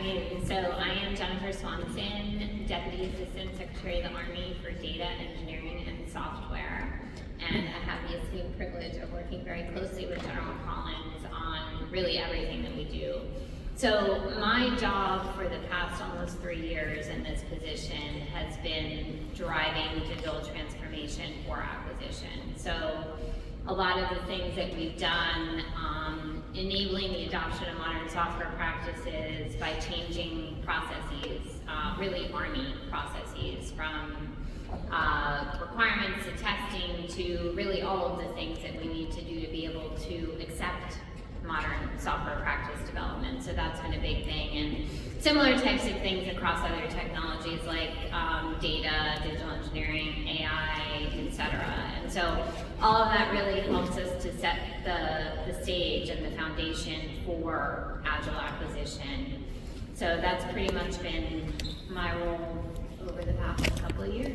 afternoon. So I am Jennifer Swanson, Deputy Assistant Secretary of the Army for Data Engineering and Software. And I have the esteemed privilege of working very closely with General Collins on really everything that we do. So my job for the past almost 3 years in this position has been driving digital transformation for acquisition. So a lot of the things that we've done, enabling the adoption of modern software practices by changing processes, really Army processes, from requirements to testing to really all of the things that we need to do to be able to accept modern software practice development. So that's been a big thing, and similar types of things across other technologies like data, digital engineering, AI, etc. And so all of that really helps us to set the stage and the foundation for Agile acquisition. So that's pretty much been my role over the past couple of years.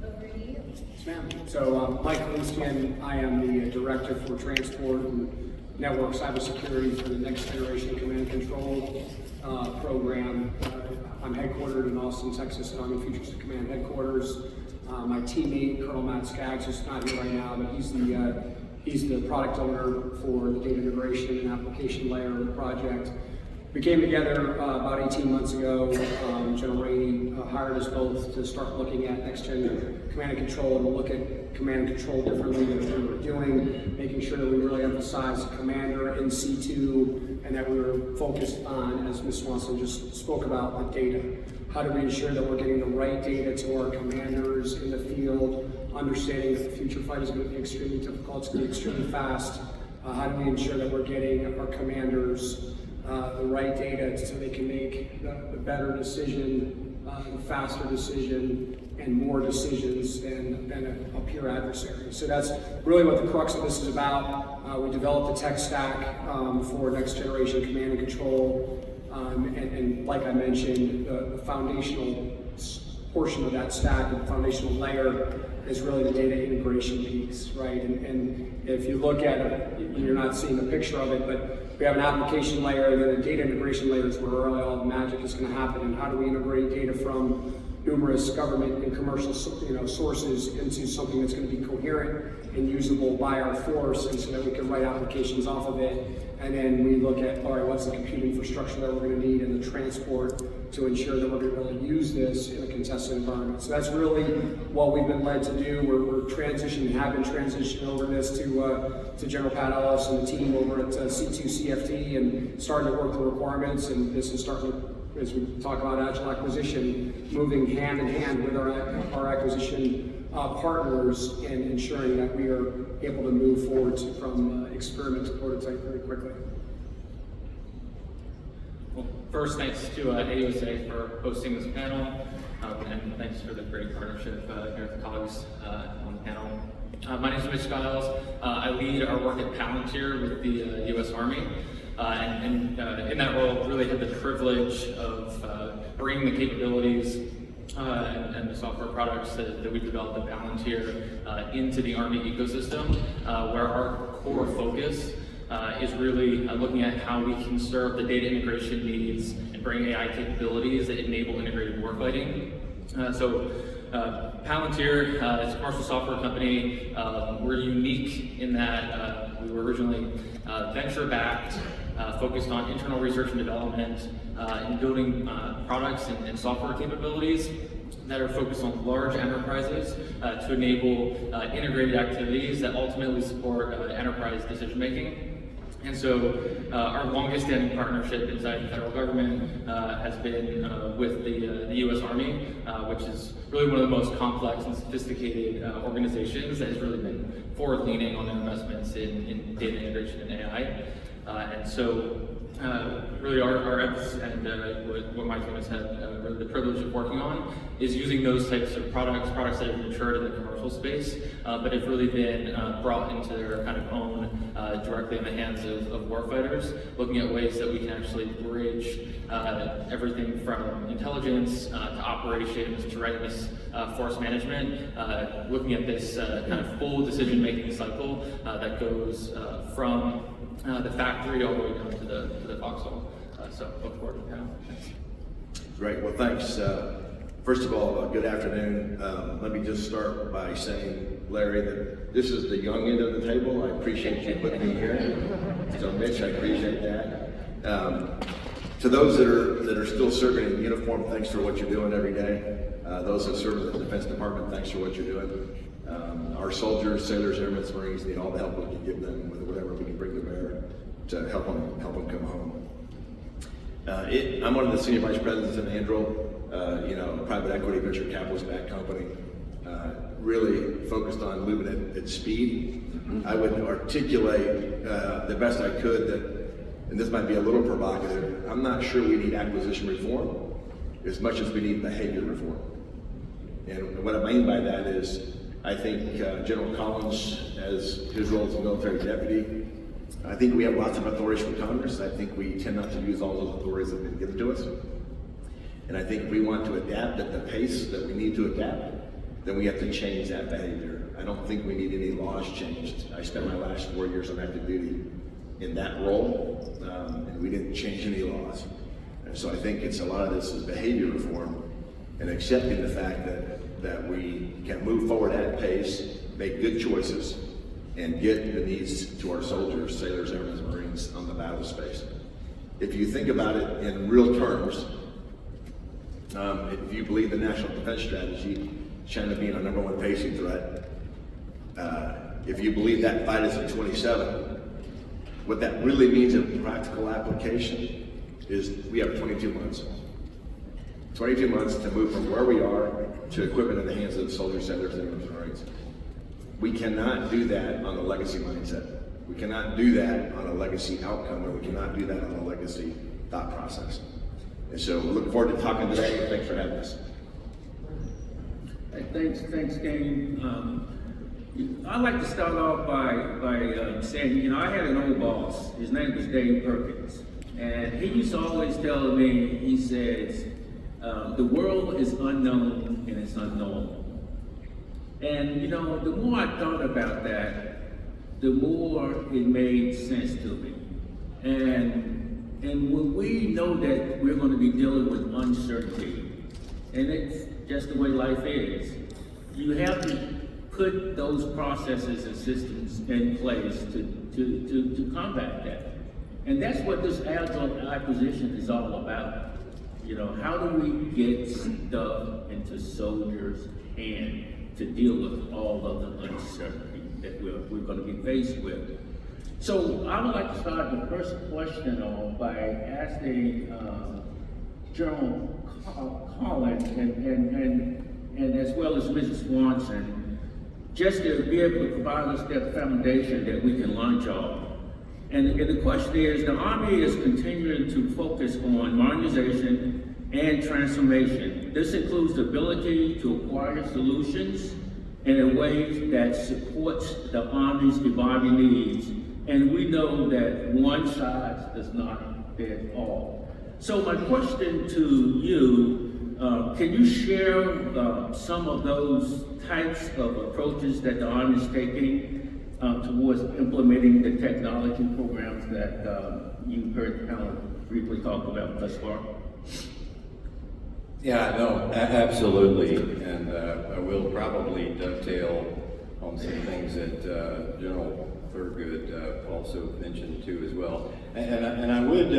Over to you. Yes, ma'am. So Mike Kaloostin, I am the Director for Transport and Network Cybersecurity for the Next Generation Command and Control program. I'm headquartered in Austin, Texas at Army Futures Command headquarters. My teammate, Colonel Matt Skaggs, who's not here right now, but he's the product owner for the data integration and application layer of the project. We came together about 18 months ago. General Rainey hired us both to start looking at next-gen command and control, and to look at command and control differently than we were doing, making sure that we really emphasized commander in C2, and that we were focused on, as Ms. Swanson just spoke about, the data. How do we ensure that we're getting the right data to our commanders in the field, understanding that the future fight is going to be extremely difficult, it's going to be extremely fast. How do we ensure that we're getting our commanders the right data so they can make the better decision, the faster decision, and more decisions than a pure adversary. So that's really what the crux of this is about. We developed a tech stack for next generation command and control, and like I mentioned, the foundational portion of that stack, the foundational layer, is really the data integration piece, right? And if you look at it, you're not seeing a picture of it, but we have an application layer, and then a data integration layer is where really all the magic is going to happen. And how do we integrate data from numerous government and commercial sources into something that's going to be coherent and usable by our force, and so that we can write applications off of it. And then we look at, all right, what's the compute infrastructure that we're going to need and the transport to ensure that we're going to be able to use this in a contested environment. So that's really what we've been led to do. We're transitioning, have been transitioning over this to General Pat Ellis and the team over at C2 CFT, and starting to work the requirements, and this is starting to, as we talk about Agile acquisition, moving hand in hand with our acquisition partners, and ensuring that we are able to move forward from experiment to prototype very quickly. Well, first, thanks to AUSA for hosting this panel, and thanks for the great partnership here with the colleagues on the panel. My name is Wyche Skiles. I lead our work at Palantir with the U.S. Army, and in that role, really had the privilege of bringing the capabilities and the software products that we developed at Palantir into the Army ecosystem, where our core focus is really looking at how we can serve the data integration needs and bring AI capabilities that enable integrated warfighting. Palantir is a commercial software company. We're unique in that we were originally venture-backed, focused on internal research and development, and building products and software capabilities that are focused on large enterprises to enable integrated activities that ultimately support enterprise decision-making. And so our longest standing partnership inside the federal government has been with the U.S. Army, which is really one of the most complex and sophisticated organizations that has really been forward-leaning on their investments in data integration and AI. And so really our emphasis and what my team has had really the privilege of working on is using those types of products that have matured in the commercial space, but have really been brought into their kind of own directly in the hands of warfighters, looking at ways that we can actually bridge everything from intelligence to operations to readiness force management, looking at this kind of full decision-making cycle that goes from the factory all the way down to the foxhole. So look forward to the panel. Thanks. Great, well, thanks. First of all, good afternoon. Let me just start by saying, Larry, that this is the young end of the table. I appreciate you putting me here. So Mitch, I appreciate that. To those that are still serving in uniform, thanks for what you're doing every day. Those that serve in the Defense Department, thanks for what you're doing. Our soldiers, sailors, airmen, Marines need all the help we can give them with whatever we can bring to bear to help them come home. I'm one of the senior vice presidents in Anduril, a private equity venture capitalist-backed company, really focused on moving at speed. I would articulate the best I could that, and this might be a little provocative, I'm not sure we need acquisition reform as much as we need behavior reform. And what I mean by that is, I think General Collins, as his role as a military deputy, I think we have lots of authorities from Congress. I think we tend not to use all those authorities that have been given to us. And I think if we want to adapt at the pace that we need to adapt, then we have to change that behavior. I don't think we need any laws changed. I spent my last 4 years on active duty in that role, and we didn't change any laws. And so I think it's a lot of this is behavior reform and accepting the fact that we can move forward at pace, make good choices, and get the needs to our soldiers, sailors, airmen, and Marines on the battle space. If you think about it in real terms, if you believe the National Defense Strategy, China being our #1 pacing threat, if you believe that fight is in 27, what that really means in practical application is we have 22 months. 22 months to move from where we are to equipment in the hands of soldiers, sailors, airmen, and Marines. We cannot do that on a legacy mindset. We cannot do that on a legacy outcome, or we cannot do that on a legacy thought process. And so we look forward to talking today. Thanks for having us. Hey, thanks, Kane. I'd like to start off by saying, I had an old boss. His name was Dave Perkins. And he used to always tell me, he says, the world is unknown and it's unknown. And the more I thought about that, the more it made sense to me. And when we know that we're going to be dealing with uncertainty, and it's just the way life is, you have to put those processes and systems in place to combat that. And that's what this Agile acquisition is all about. How do we get stuff into soldiers' hands to deal with all of the uncertainty that we're going to be faced with? So I would like to start the first question off by asking General Collins and as well as Mrs. Swanson, just to be able to provide us that foundation that we can launch off. And the question is, the Army is continuing to focus on modernization and transformation. This includes the ability to acquire solutions in a way that supports the Army's evolving needs. And we know that one size does not fit all. So my question to you, can you share some of those types of approaches that the Army is taking towards implementing the technology programs that you heard briefly talk about thus far? Yeah, no, absolutely, and I will probably dovetail on some things that General Thurgood also mentioned too as well. And I would,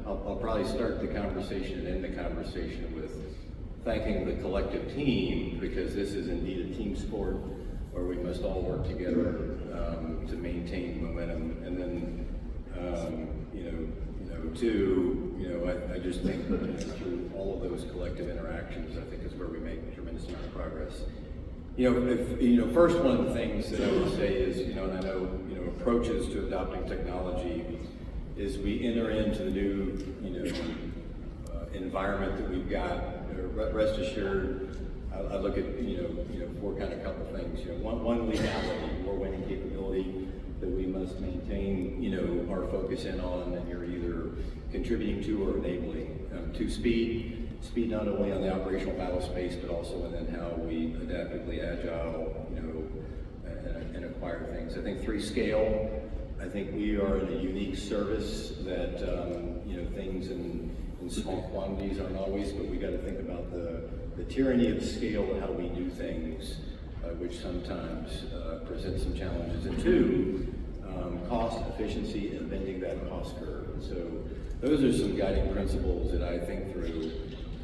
I'll probably start the conversation and end the conversation with thanking the collective team, because this is indeed a team sport where we must all work together to maintain momentum. And then, I just think through all of those collective interactions, I think is where we make a tremendous amount of progress. First, one of the things that I would say is, and I know, approaches to adopting technology is we enter into the new, environment that we've got. Rest assured, I look at, four kind of couple things. One legality, more winning capability that we must maintain, our focus in on, and you're either contributing to or enabling. To speed not only on the operational battle space, but also in then how we adaptively agile, and acquire things. I think 3, scale. I think we are in a unique service that, things in in small quantities aren't always, but we got to think about the tyranny of scale and how we do things, which sometimes presents some challenges. And two, cost efficiency and bending that cost curve. And so those are some guiding principles that I think through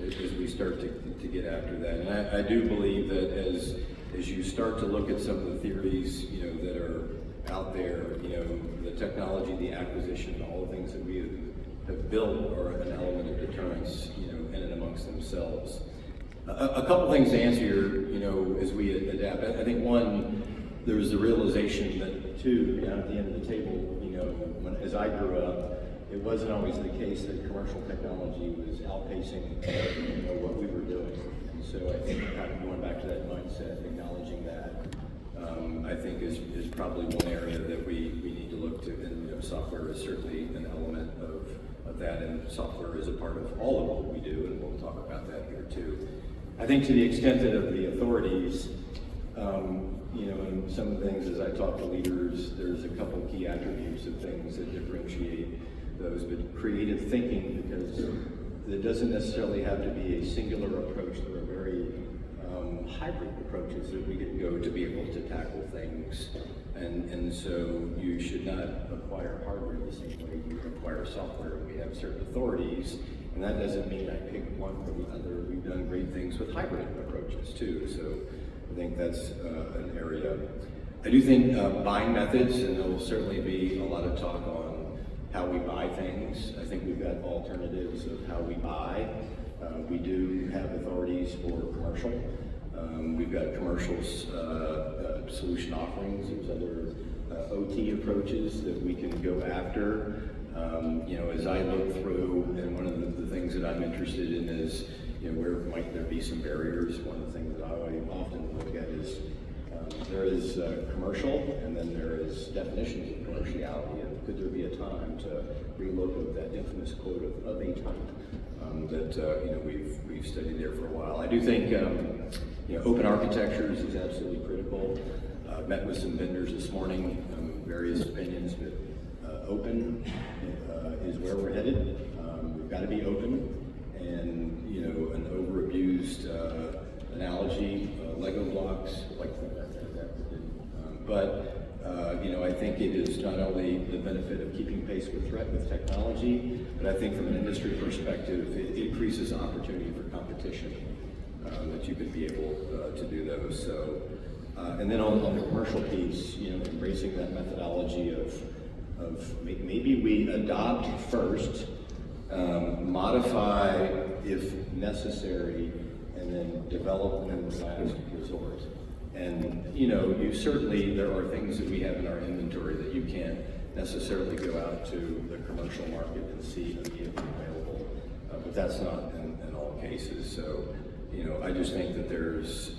as we start to get after that. And I do believe that as you start to look at some of the theories, that are out there, the technology, the acquisition, all the things that we have built are an element of deterrence, in and amongst themselves. A couple things to answer your, as we adapt. I think one, there was the realization that two, down at the end of the table, as I grew up, it wasn't always the case that commercial technology was outpacing, what we were doing. And so I think kind of going back to that mindset, acknowledging that, I think is probably one area that we need to look to. And software is certainly an element of that, and software is a part of all of what we do, and we'll talk about that here too. I think to the extent that of the authorities, and some of the things as I talk to leaders, there's a couple key attributes of things that differentiate those, but creative thinking, because it doesn't necessarily have to be a singular approach. There are very hybrid approaches that we can go to be able to tackle things. And so you should not acquire hardware the same way you acquire software. We have certain authorities, and that doesn't mean I pick one or the other. We've done great things with hybrid approaches too. So I think that's an area. I do think buying methods, and there will certainly be a lot of talk on how we buy things. I think we've got alternatives of how we buy. We do have authorities for commercial. We've got commercial solution offerings. There's other OT approaches that we can go after. As I look through, and one of the things that I'm interested in is, where might there be some barriers? One of the things that I often look at is there is commercial, and then there is definitions of commerciality. And could there be a time to relook at that infamous quote of a type that we've studied there for a while? I do think open architectures is absolutely critical. Met with some vendors this morning, various opinions, but open is where we're headed. We've got to be open, and an overabused analogy, Lego blocks, like that. But I think it is not only the benefit of keeping pace with technology, but I think from an industry perspective, it increases opportunity for competition, that you could be able to do those. So, and then on the commercial piece, embracing that methodology of maybe we adopt first, modify if necessary, and then develop in the last resort. And you certainly, there are things that we have in our inventory that you can't necessarily go out to the commercial market and see immediately available, but that's not in all cases. So, I just think that there's,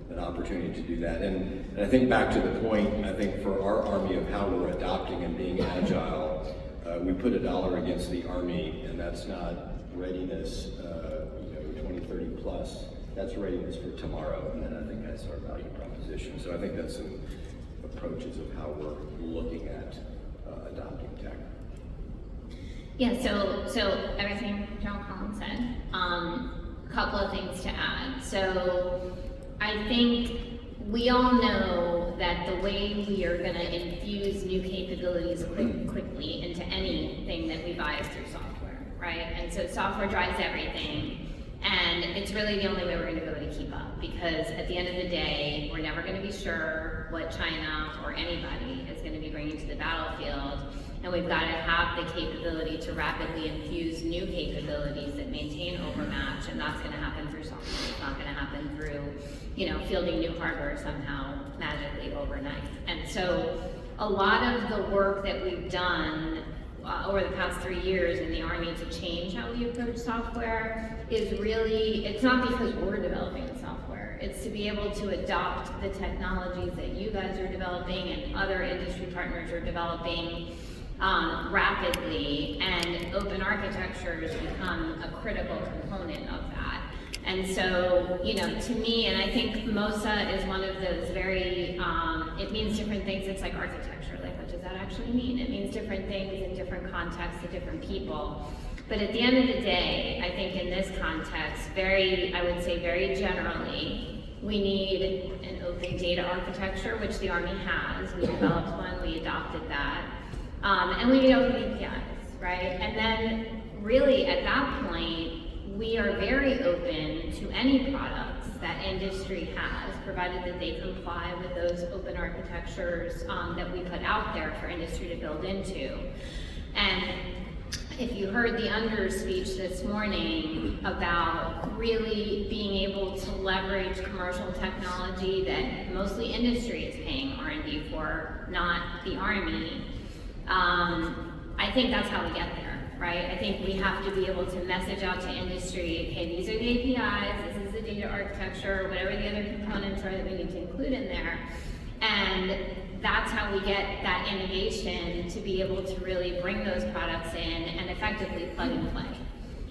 an opportunity to do that. And I think back to the point, I think for our Army of how we're adopting and being agile, we put $1 against the Army, and that's not readiness, 2030 plus. That's readiness for tomorrow, and then I think that's our value proposition. So I think that's some approaches of how we're looking at adopting tech. Yeah, so everything John Collins said. A couple of things to add. So I think we all know that the way we are going to infuse new capabilities quickly into anything that we buy is through software, right? And so software drives everything, and it's really the only way we're going to be able to keep up, because at the end of the day, we're never going to be sure what China or anybody is going to be bringing to the battlefield, and we've got to have the capability to rapidly infuse new capabilities that maintain overmatch, and that's going to happen through software. It's not going to happen through, fielding new hardware somehow magically overnight. And so a lot of the work that we've done over the past 3 years in the Army to change how we approach software is really, it's not because we're developing the software, it's to be able to adopt the technologies that you guys are developing and other industry partners are developing rapidly, and open architectures become a critical component of that. And so, to me, and I think MOSA is one of those very, it means different things. It's like architecture, like what does that actually mean? It means different things in different contexts to different people. But at the end of the day, I think in this context, I would say very generally, we need an open data architecture, which the Army has. We developed one, we adopted that. And we need open APIs, right? And then really at that point, we are very open to any products that industry has, provided that they comply with those open architectures that we put out there for industry to build into. And if you heard the Under speech this morning about really being able to leverage commercial technology that mostly industry is paying R&D for, not the Army, I think that's how we get there, right? I think we have to be able to message out to industry, okay, these are the APIs, this is the data architecture, whatever the other components are that we need to include in there. And that's how we get that innovation to be able to really bring those products in and effectively plug and play.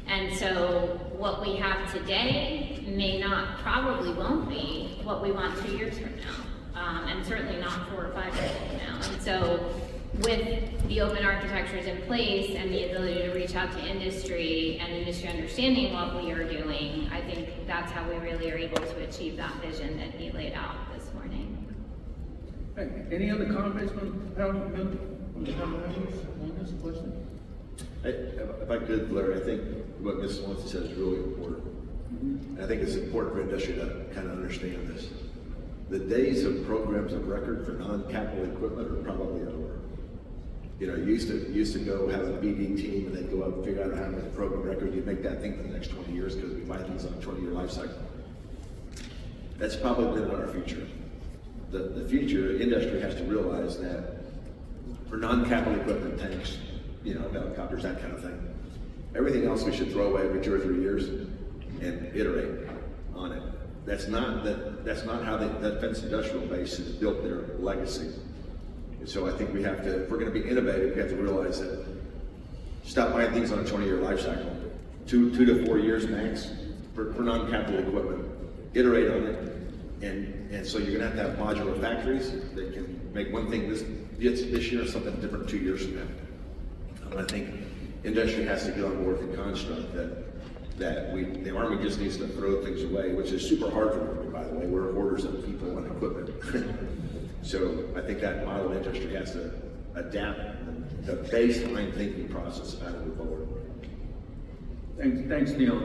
And so what we have today may not, probably won't be what we want 2 years from now, and certainly not 4 or 5 years from now. And so with the open architectures in place and the ability to reach out to industry and industry understanding what we are doing, I think that's how we really are able to achieve that vision that he laid out this morning. Hey, any other comments from the panel members on this question? If I could, Larry, I think what Ms. Swanson said is really important. And I think it's important for industry to kind of understand this. The days of programs of record for non-capital equipment are probably over. You know, you used to go have a BD team and they'd go up and figure out how to make a program record. You'd make that thing for the next 20 years because we buy things on a 20-year life cycle. That's probably not our future. The future, industry has to realize that for non-capital equipment, tanks, you know, helicopters, that kind of thing, everything else we should throw away every 2 or 3 years and iterate on it. That's not how the defense industrial base has built their legacy. And so I think we have to, if we're going to be innovative, we have to realize that stop buying things on a 20-year life cycle, 2 to 4 years max for non-capital equipment. Iterate on it. And so you're gonna have modular factories that can make one thing this year, something different 2 years from now. And I think industry has to get on board with the construct that the Army just needs to throw things away, which is super hard for the Army, by the way. We're hoarders of people and equipment. So I think that model industry has to adapt the baseline thinking process of how to move forward. Thanks, Neil.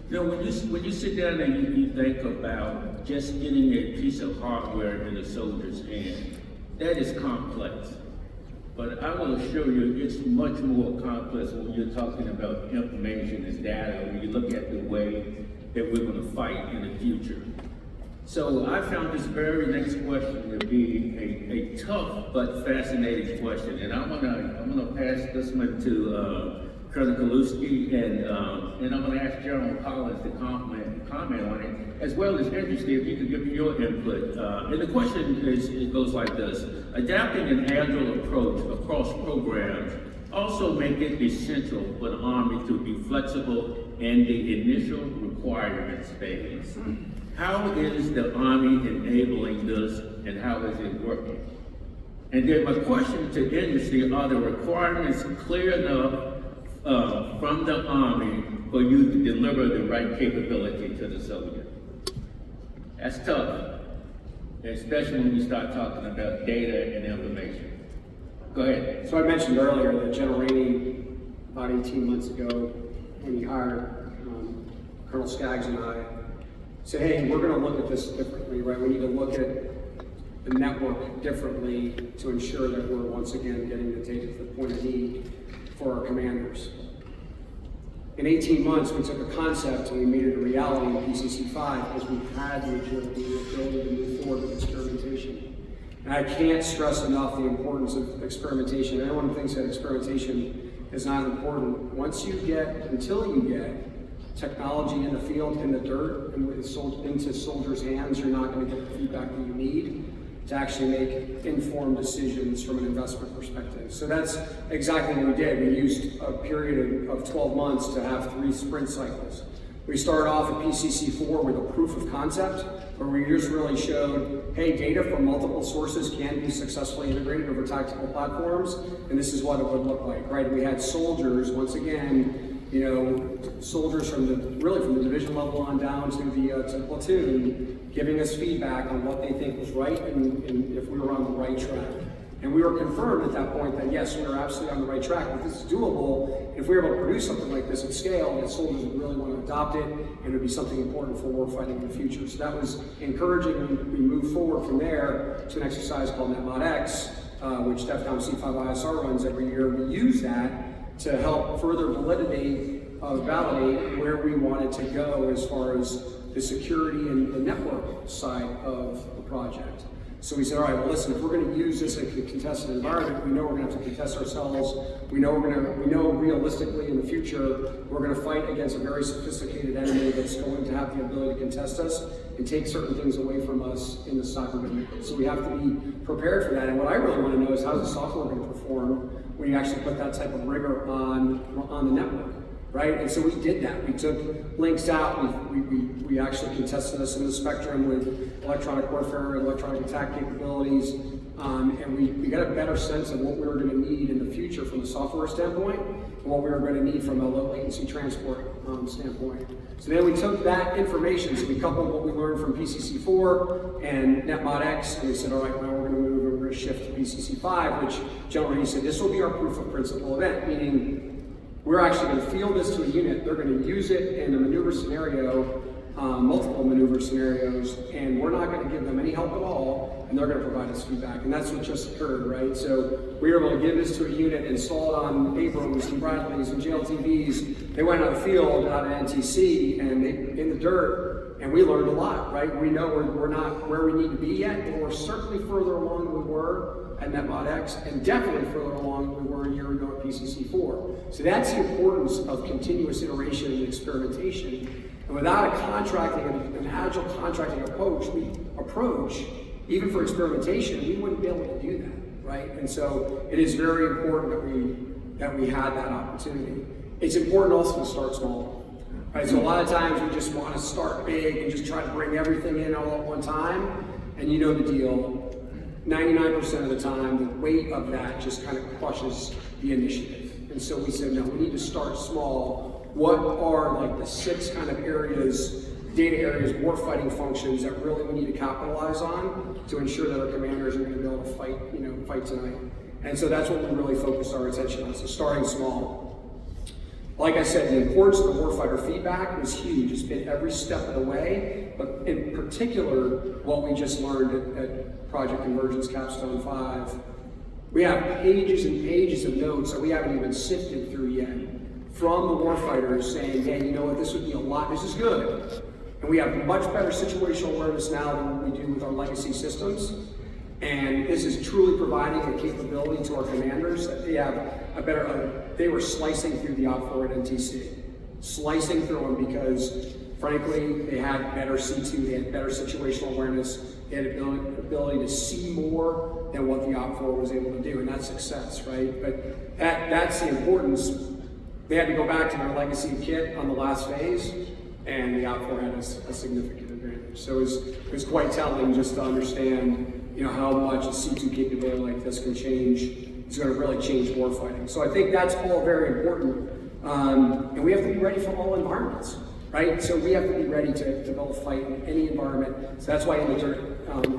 You know, when you sit down and you think about just getting a piece of hardware in a soldier's hand, that is complex. But I will assure you, it's much more complex when you're talking about information and data, when you look at the way that we're going to fight in the future. So I found this very next question to be a tough but fascinating question, and I'm gonna pass this one to Colonel Kaloostin, and I'm going to ask General Collins to comment on it, as well as interested if you could give me your input. And the question it goes like this: adapting an Agile approach across programs also make it essential for the Army to be flexible in the initial requirements phase. How is the Army enabling this, and how is it working? And then my question to industry: are the requirements clear enough from the Army for you to deliver the right capability to the soldier? That's tough, especially when we start talking about data and information. Go ahead. So I mentioned earlier that General Rainey, about 18 months ago, when he hired Colonel Skaggs and I, said, hey, we're going to look at this differently, right? We need to look at the network differently to ensure that we're once again getting the data to the point of need for our commanders. In 18 months, we took a concept and we made it a reality in PCC5 because we had the agility, the ability to move forward with experimentation. And I can't stress enough the importance of experimentation. Anyone who thinks that experimentation is not important, until you get technology in the field, in the dirt, and into soldiers' hands, you're not going to get the feedback that you need to actually make informed decisions from an investment perspective. So that's exactly what we did. We used a period of 12 months to have 3 sprint cycles. We started off at PCC4 with a proof of concept, where we just really showed, hey, data from multiple sources can be successfully integrated over tactical platforms, and this is what it would look like, right? We had soldiers, once again, you know, soldiers from the division level on down to the platoon, giving us feedback on what they think was right and if we were on the right track. And we were confirmed at that point that yes, we were absolutely on the right track. If this is doable, if we were able to produce something like this at scale, that soldiers would really want to adopt it, and it would be something important for warfighting in the future. So that was encouraging, and we moved forward from there to an exercise called NetModX, which DEFCON C5ISR runs every year. We use that to help further validate where we wanted to go as far as the security and the network side of the project. So we said, all right, well, listen, if we're going to use this in a contested environment, we know we're going to have to contest ourselves. We know realistically in the future, we're going to fight against a very sophisticated enemy that's going to have the ability to contest us and take certain things away from us in the cyber domain. So we have to be prepared for that. And what I really want to know is how's the software going to perform when you actually put that type of rigor on the network, right? And so we did that. We took links out. We actually contested us in the spectrum with electronic warfare and electronic attack capabilities, and we got a better sense of what we were going to need in the future from a software standpoint and what we were going to need from a low latency transport standpoint. So then we took that information, so we coupled what we learned from PCC4 and NetModX, and we said, all right, now we're going to move and we're going to shift to PCC5, which General Rennie said, this will be our proof of principle event, meaning we're actually going to field this to a unit, they're going to use it in a maneuver scenario, multiple maneuver scenarios, and we're not going to give them any help at all, and they're going to provide us feedback. And that's what just occurred, right? So we were able to give this to a unit, install it on Abrams and Bradleys and JLTVs. They went out of the field, out of NTC, and in the dirt, and we learned a lot, right? We know we're not where we need to be yet, but we're certainly further along than we were at NetModX, and definitely further along than we were a year ago at PCC4. So that's the importance of continuous iteration and experimentation. And without an agile contracting approach, even for experimentation, we wouldn't be able to do that, right? And so it is very important that we had that opportunity. It's important also to start small, right? So a lot of times we just want to start big and just try to bring everything in all at one time, and you know the deal. 99% of the time, the weight of that just kind of crushes the initiative. And so we said, no, we need to start small. What are like the 6 kind of areas, data areas, warfighting functions that really we need to capitalize on to ensure that our commanders are going to be able to fight tonight. And so that's what we really focused our attention on, so starting small. Like I said, the importance of the warfighter feedback was huge. It's been every step of the way, but in particular, what we just learned at Project Convergence Capstone 5, we have pages and pages of notes that we haven't even sifted through yet from the warfighters saying, hey, you know what, this would be a lot, this is good. And we have much better situational awareness now than we do with our legacy systems. And this is truly providing a capability to our commanders that they have a better, they were slicing through the OPFOR at NTC. Slicing through them because, frankly, they had better C2, they had better situational awareness, they had ability to see more than what the OPFOR was able to do, and that's success, right? But that's the importance. They had to go back to their legacy kit on the last phase, and the OPFOR had a significant advantage. So it was quite telling just to understand, how much a C2 capability like this can change. It's going to really change warfighting. So I think that's all very important, and we have to be ready for all environments, right? So we have to be ready to be able to fight in any environment. So that's why in the dirt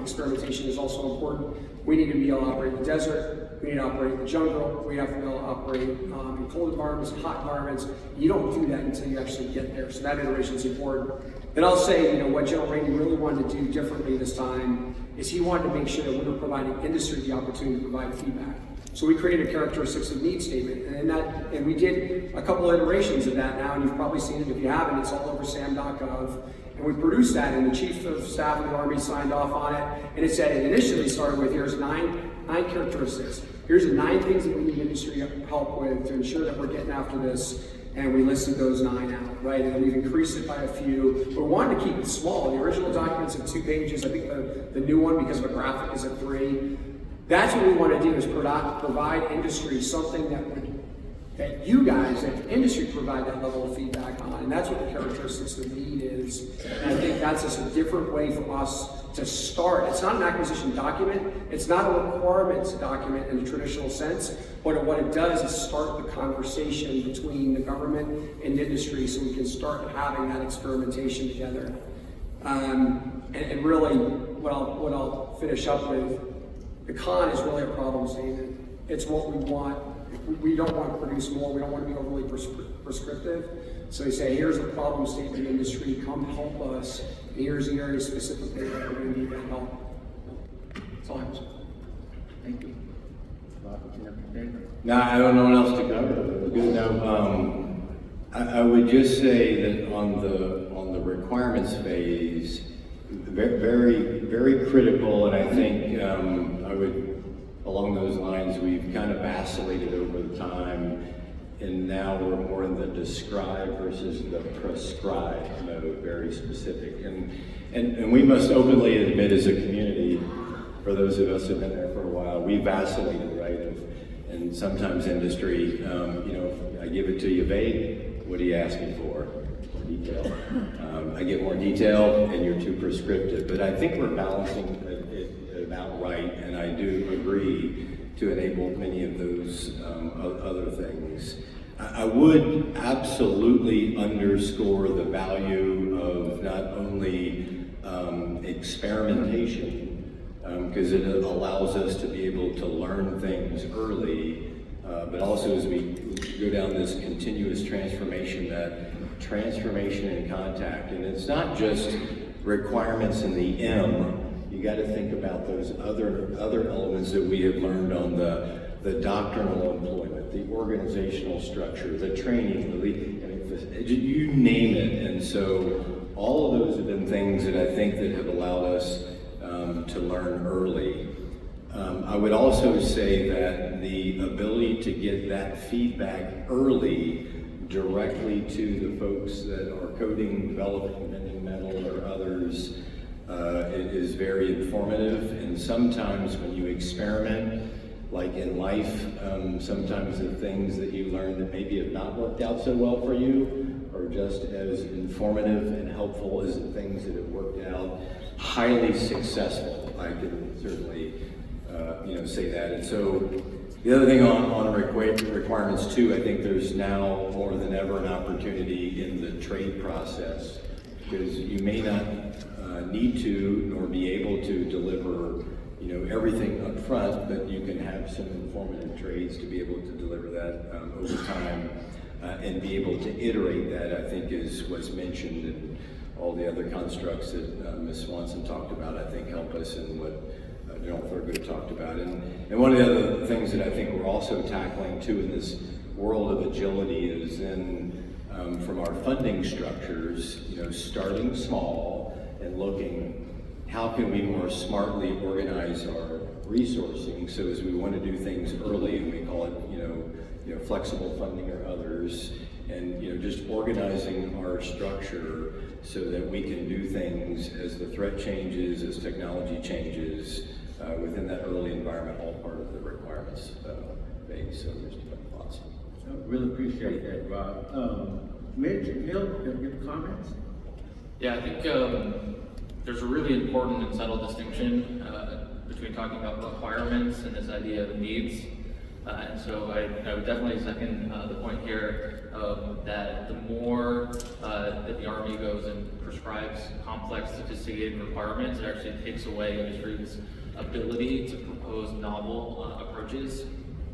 experimentation is also important. We need to be able to operate in the desert. We need to operate in the jungle. We have to be able to operate in cold environments, hot environments. You don't do that until you actually get there. So that iteration is important. Then I'll say, what General Rennie really wanted to do differently this time is he wanted to make sure that we were providing industry the opportunity to provide feedback. So we created a characteristics of need statement, and we did a couple iterations of that now, and you've probably seen it. If you haven't, it's all over sam.gov. And we produced that, and the Chief of Staff of the Army signed off on it. And it said, it initially started with, here's nine characteristics. Here's the 9 things that we need industry help with to ensure that we're getting after this. And we listed those 9 out, right? And we've increased it by a few. But we wanted to keep it small. The original document's at 2 pages. I think the new one, because of a graphic, is at 3. That's what we want to do, is provide industry something that you guys at industry provide that level of feedback on. and that's what the characteristics of the need is. And I think that's just a different way for us to start. It's not an acquisition document, it's not a requirements document in the traditional sense, but what it does is start the conversation between the government and industry so we can start having that experimentation together. And really, what I'll finish up with, the con is really a problem statement. It's what we want. We don't want to produce more. We don't want to be overly prescriptive. So we say, here's a problem statement industry. Come help us. And here's the area specifically that we're going to need that help. That's all I have to say. Thank you. No, I don't know what else to cover. Good. No, I would just say that on the requirements phase, very critical, and I think I would, along those lines, we've kind of vacillated over the time, and now we're more in the describe versus the prescribe mode, very specific. And we must openly admit as a community, for those of us who've been there for a while, we vacillated, right? And sometimes industry, I give it to you vague, what do you ask me for? More detail. I get more detail and you're too prescriptive. But I think we're balancing it about right, and I do agree to enable many of those other things. I would absolutely underscore the value of not only experimentation, because it allows us to be able to learn things early, but also as we go down this continuous transformation, that transformation in contact. And it's not just requirements in the M. You got to think about those other elements that we have learned on the doctrinal employment, the organizational structure, the training, you name it. And so all of those have been things that I think that have allowed us to learn early. I would also say that the ability to get that feedback early directly to the folks that are coding, developing, mending metal, or others, it is very informative. And sometimes when you experiment, like in life, sometimes the things that you learn that maybe have not worked out so well for you are just as informative and helpful as the things that have worked out highly successful. I can certainly say that. And so the other thing on requirements too, I think there's now more than ever an opportunity in the trade process, because you may not need to nor be able to deliver everything up front, but you can have some informative trades to be able to deliver that over time and be able to iterate that, I think was mentioned, and all the other constructs that Ms. Swanson talked about, I think help us in what General Thurgood talked about. And one of the other things that I think we're also tackling too in this world of agility is from our funding structures, starting small and looking how can we more smartly organize our resourcing. So as we want to do things early, and we call it flexible funding or others, and just organizing our structure so that we can do things as the threat changes, as technology changes, within that early environment, all part of the requirements phase. So there's different thoughts. I really appreciate that, Rob. Mitch, Bill, your comments? Yeah, I think there's a really important and subtle distinction between talking about requirements and this idea of needs. And so I would definitely second the point here that the more that the Army goes and prescribes complex, sophisticated requirements, it actually takes away industry's ability to propose novel approaches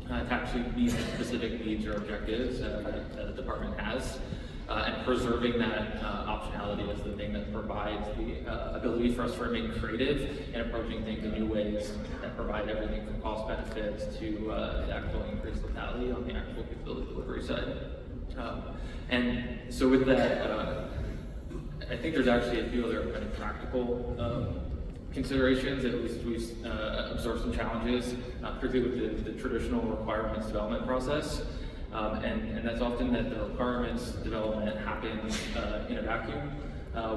to actually meet specific needs or objectives that the department has. And preserving that optionality is the thing that provides the ability for us to remain creative and approaching things in new ways that provide everything from cost benefits to the actual increased lethality on the actual capability delivery side. And so with that, I think there's actually a few other kind of practical considerations. At least we've observed some challenges, particularly with the traditional requirements development process. And that's often that the requirements development happens in a vacuum,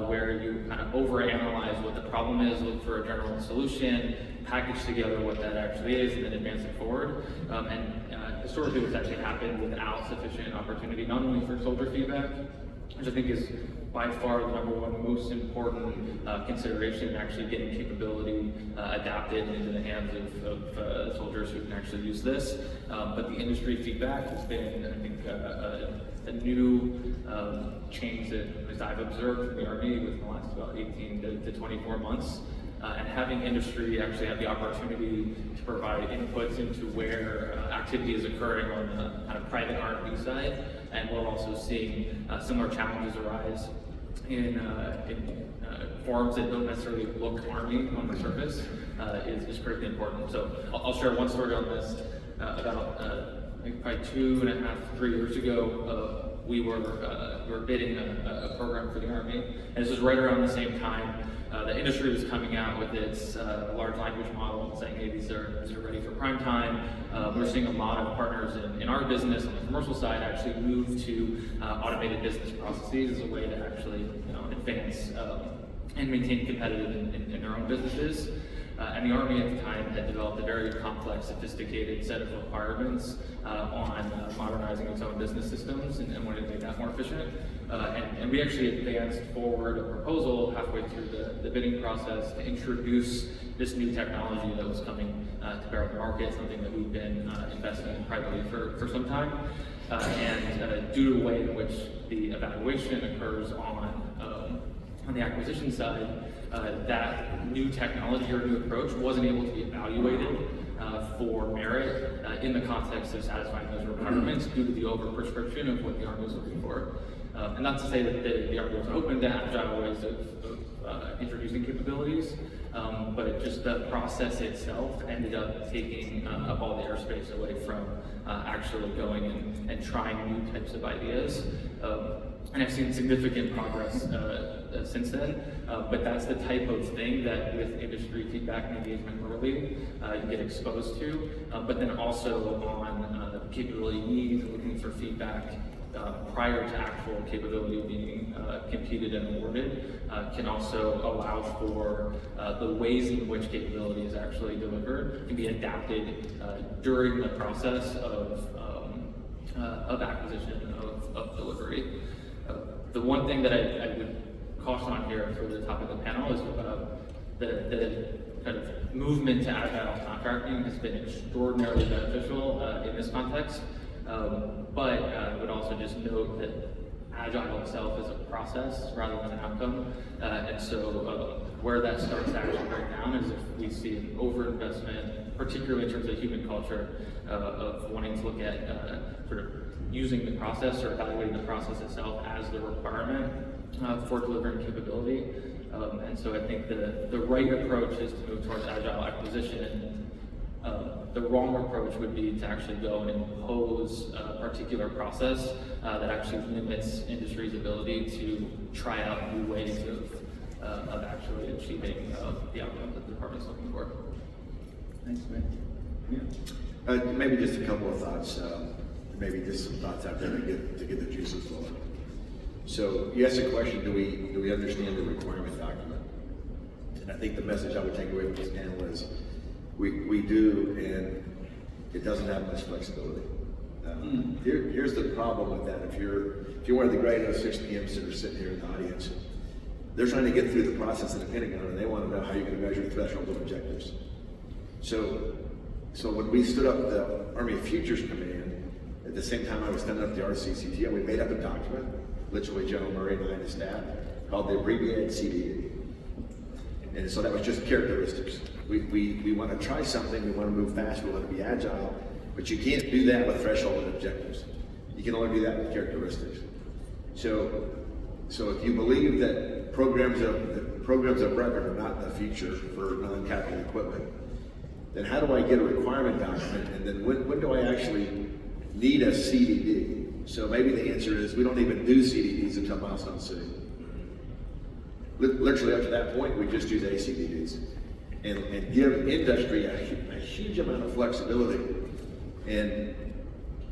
where you kind of overanalyze what the problem is, look for a general solution, package together what that actually is, and then advance it forward. And historically, this actually happened without sufficient opportunity, not only for soldier feedback, which I think is by far the #1 most important consideration in actually getting capability adapted into the hands of soldiers who can actually use this. But the industry feedback has been, I think, a new change that at least I've observed from the Army within the last about 18 to 24 months. And having industry actually have the opportunity to provide inputs into where activity is occurring on the kind of private R&D side, and we're also seeing similar challenges arise in forums that don't necessarily look Army on the surface is critically important. So I'll share one story on this. About I think probably 2.5, 3 years ago, we were bidding a program for the Army, and this was right around the same time the industry was coming out with its large language model, saying, hey, these are ready for prime time. We're seeing a lot of partners in our business on the commercial side actually move to automated business processes as a way to actually advance and maintain competitive in their own businesses. And the Army at the time had developed a very complex, sophisticated set of requirements on modernizing its own business systems and wanted to make that more efficient. And we actually advanced forward a proposal halfway through the bidding process to introduce this new technology that was coming to bear on the market, something that we've been investing in privately for some time. And due to the way in which the evaluation occurs on the acquisition side, that new technology or new approach wasn't able to be evaluated for merit in the context of satisfying those requirements due to the over-prescription of what the Army was looking for. And not to say that the Army was open to agile ways of introducing capabilities, but just the process itself ended up taking up all the airspace away from actually going and trying new types of ideas. And I've seen significant progress since then, but that's the type of thing that with industry feedback and engagement early, you get exposed to, but then also on the capability needs and looking for feedback prior to actual capability being competed and awarded can also allow for the ways in which capability is actually delivered can be adapted during the process of acquisition of delivery. The one thing that I would caution on here for the topic of the panel is the kind of movement to agile contracting has been extraordinarily beneficial in this context. But I would also just note that agile itself is a process rather than an outcome. And so where that starts to actually break down is if we see an overinvestment, particularly in terms of human culture, of wanting to look at sort of using the process or evaluating the process itself as the requirement for delivering capability. And so I think the right approach is to move towards agile acquisition. The wrong approach would be to actually go and impose a particular process that actually limits industry's ability to try out new ways of actually achieving the outcome that the department's looking for. Thanks, man. Yeah. Maybe just a couple of thoughts. Maybe just some thoughts out there to get the juices flowing. So you asked the question, do we understand the requirement document? And I think the message I would take away from this panel is we do, and it doesn't have much flexibility. Here's the problem with that. If you're one of the great 06 PMs that are sitting here in the audience, they're trying to get through the process in the Pentagon, and they want to know how you're going to measure threshold of objectives. So when we stood up the Army Futures Command, at the same time I was standing up the RCCTO, we made up a document, literally General Murray and I and his staff, called the abbreviated CDD. And so that was just characteristics. We want to try something, we want to move fast, we want to be agile, but you can't do that with threshold and objectives. You can only do that with characteristics. So if you believe that programs of record are not the future for non-capital equipment, then how do I get a requirement document, and then when do I actually need a CDD? So maybe the answer is we don't even do CDDs until milestone C. Literally up to that point, we just use ACDDs and give industry a huge amount of flexibility and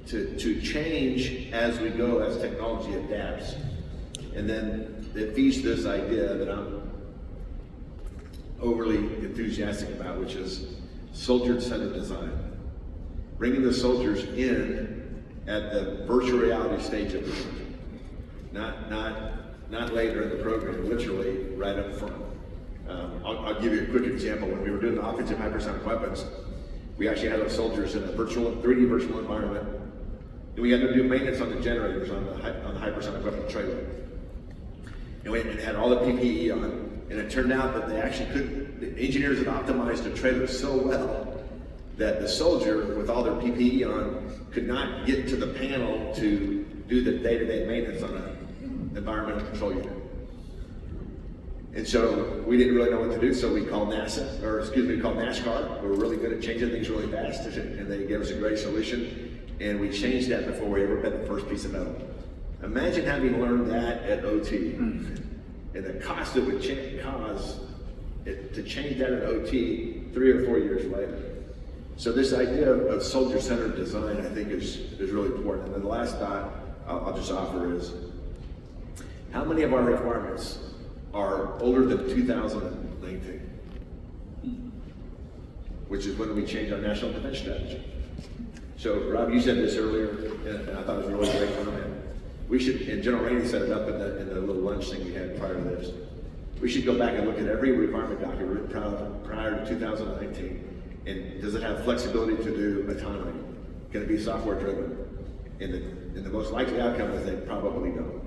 to change as we go, as technology adapts. And then it feeds this idea that I'm overly enthusiastic about, which is soldier-centered design. Bringing the soldiers in at the virtual reality stage of the mission. not later in the program, literally right up front. I'll give you a quick example. When we were doing the offensive hypersonic weapons, we actually had our soldiers in a 3D virtual environment, and we had to do maintenance on the generators on the hypersonic weapon trailer. And we had all the PPE on, and it turned out that they actually couldn't, the engineers had optimized the trailer so well that the soldier, with all their PPE on, could not get to the panel to do the day-to-day maintenance on an environmental control unit. And so we didn't really know what to do, so we called NASCAR. We were really good at changing things really fast, and they gave us a great solution. And we changed that before we ever bent the first piece of metal. Imagine having learned that at OT, and the cost it would cause to change that at OT 3 or 4 years later. So this idea of soldier-centered design, I think, is really important. And then the last thought I'll just offer is, how many of our requirements are older than 2019? Which is when we changed our national defense strategy. So Rob, you said this earlier, and I thought it was a really great comment. We should, and General Rainey set it up in the little lunch thing we had prior to this. We should go back and look at every requirement document prior to 2019. And does it have flexibility to do autonomy? Can it be software driven? And the most likely outcome is they probably don't.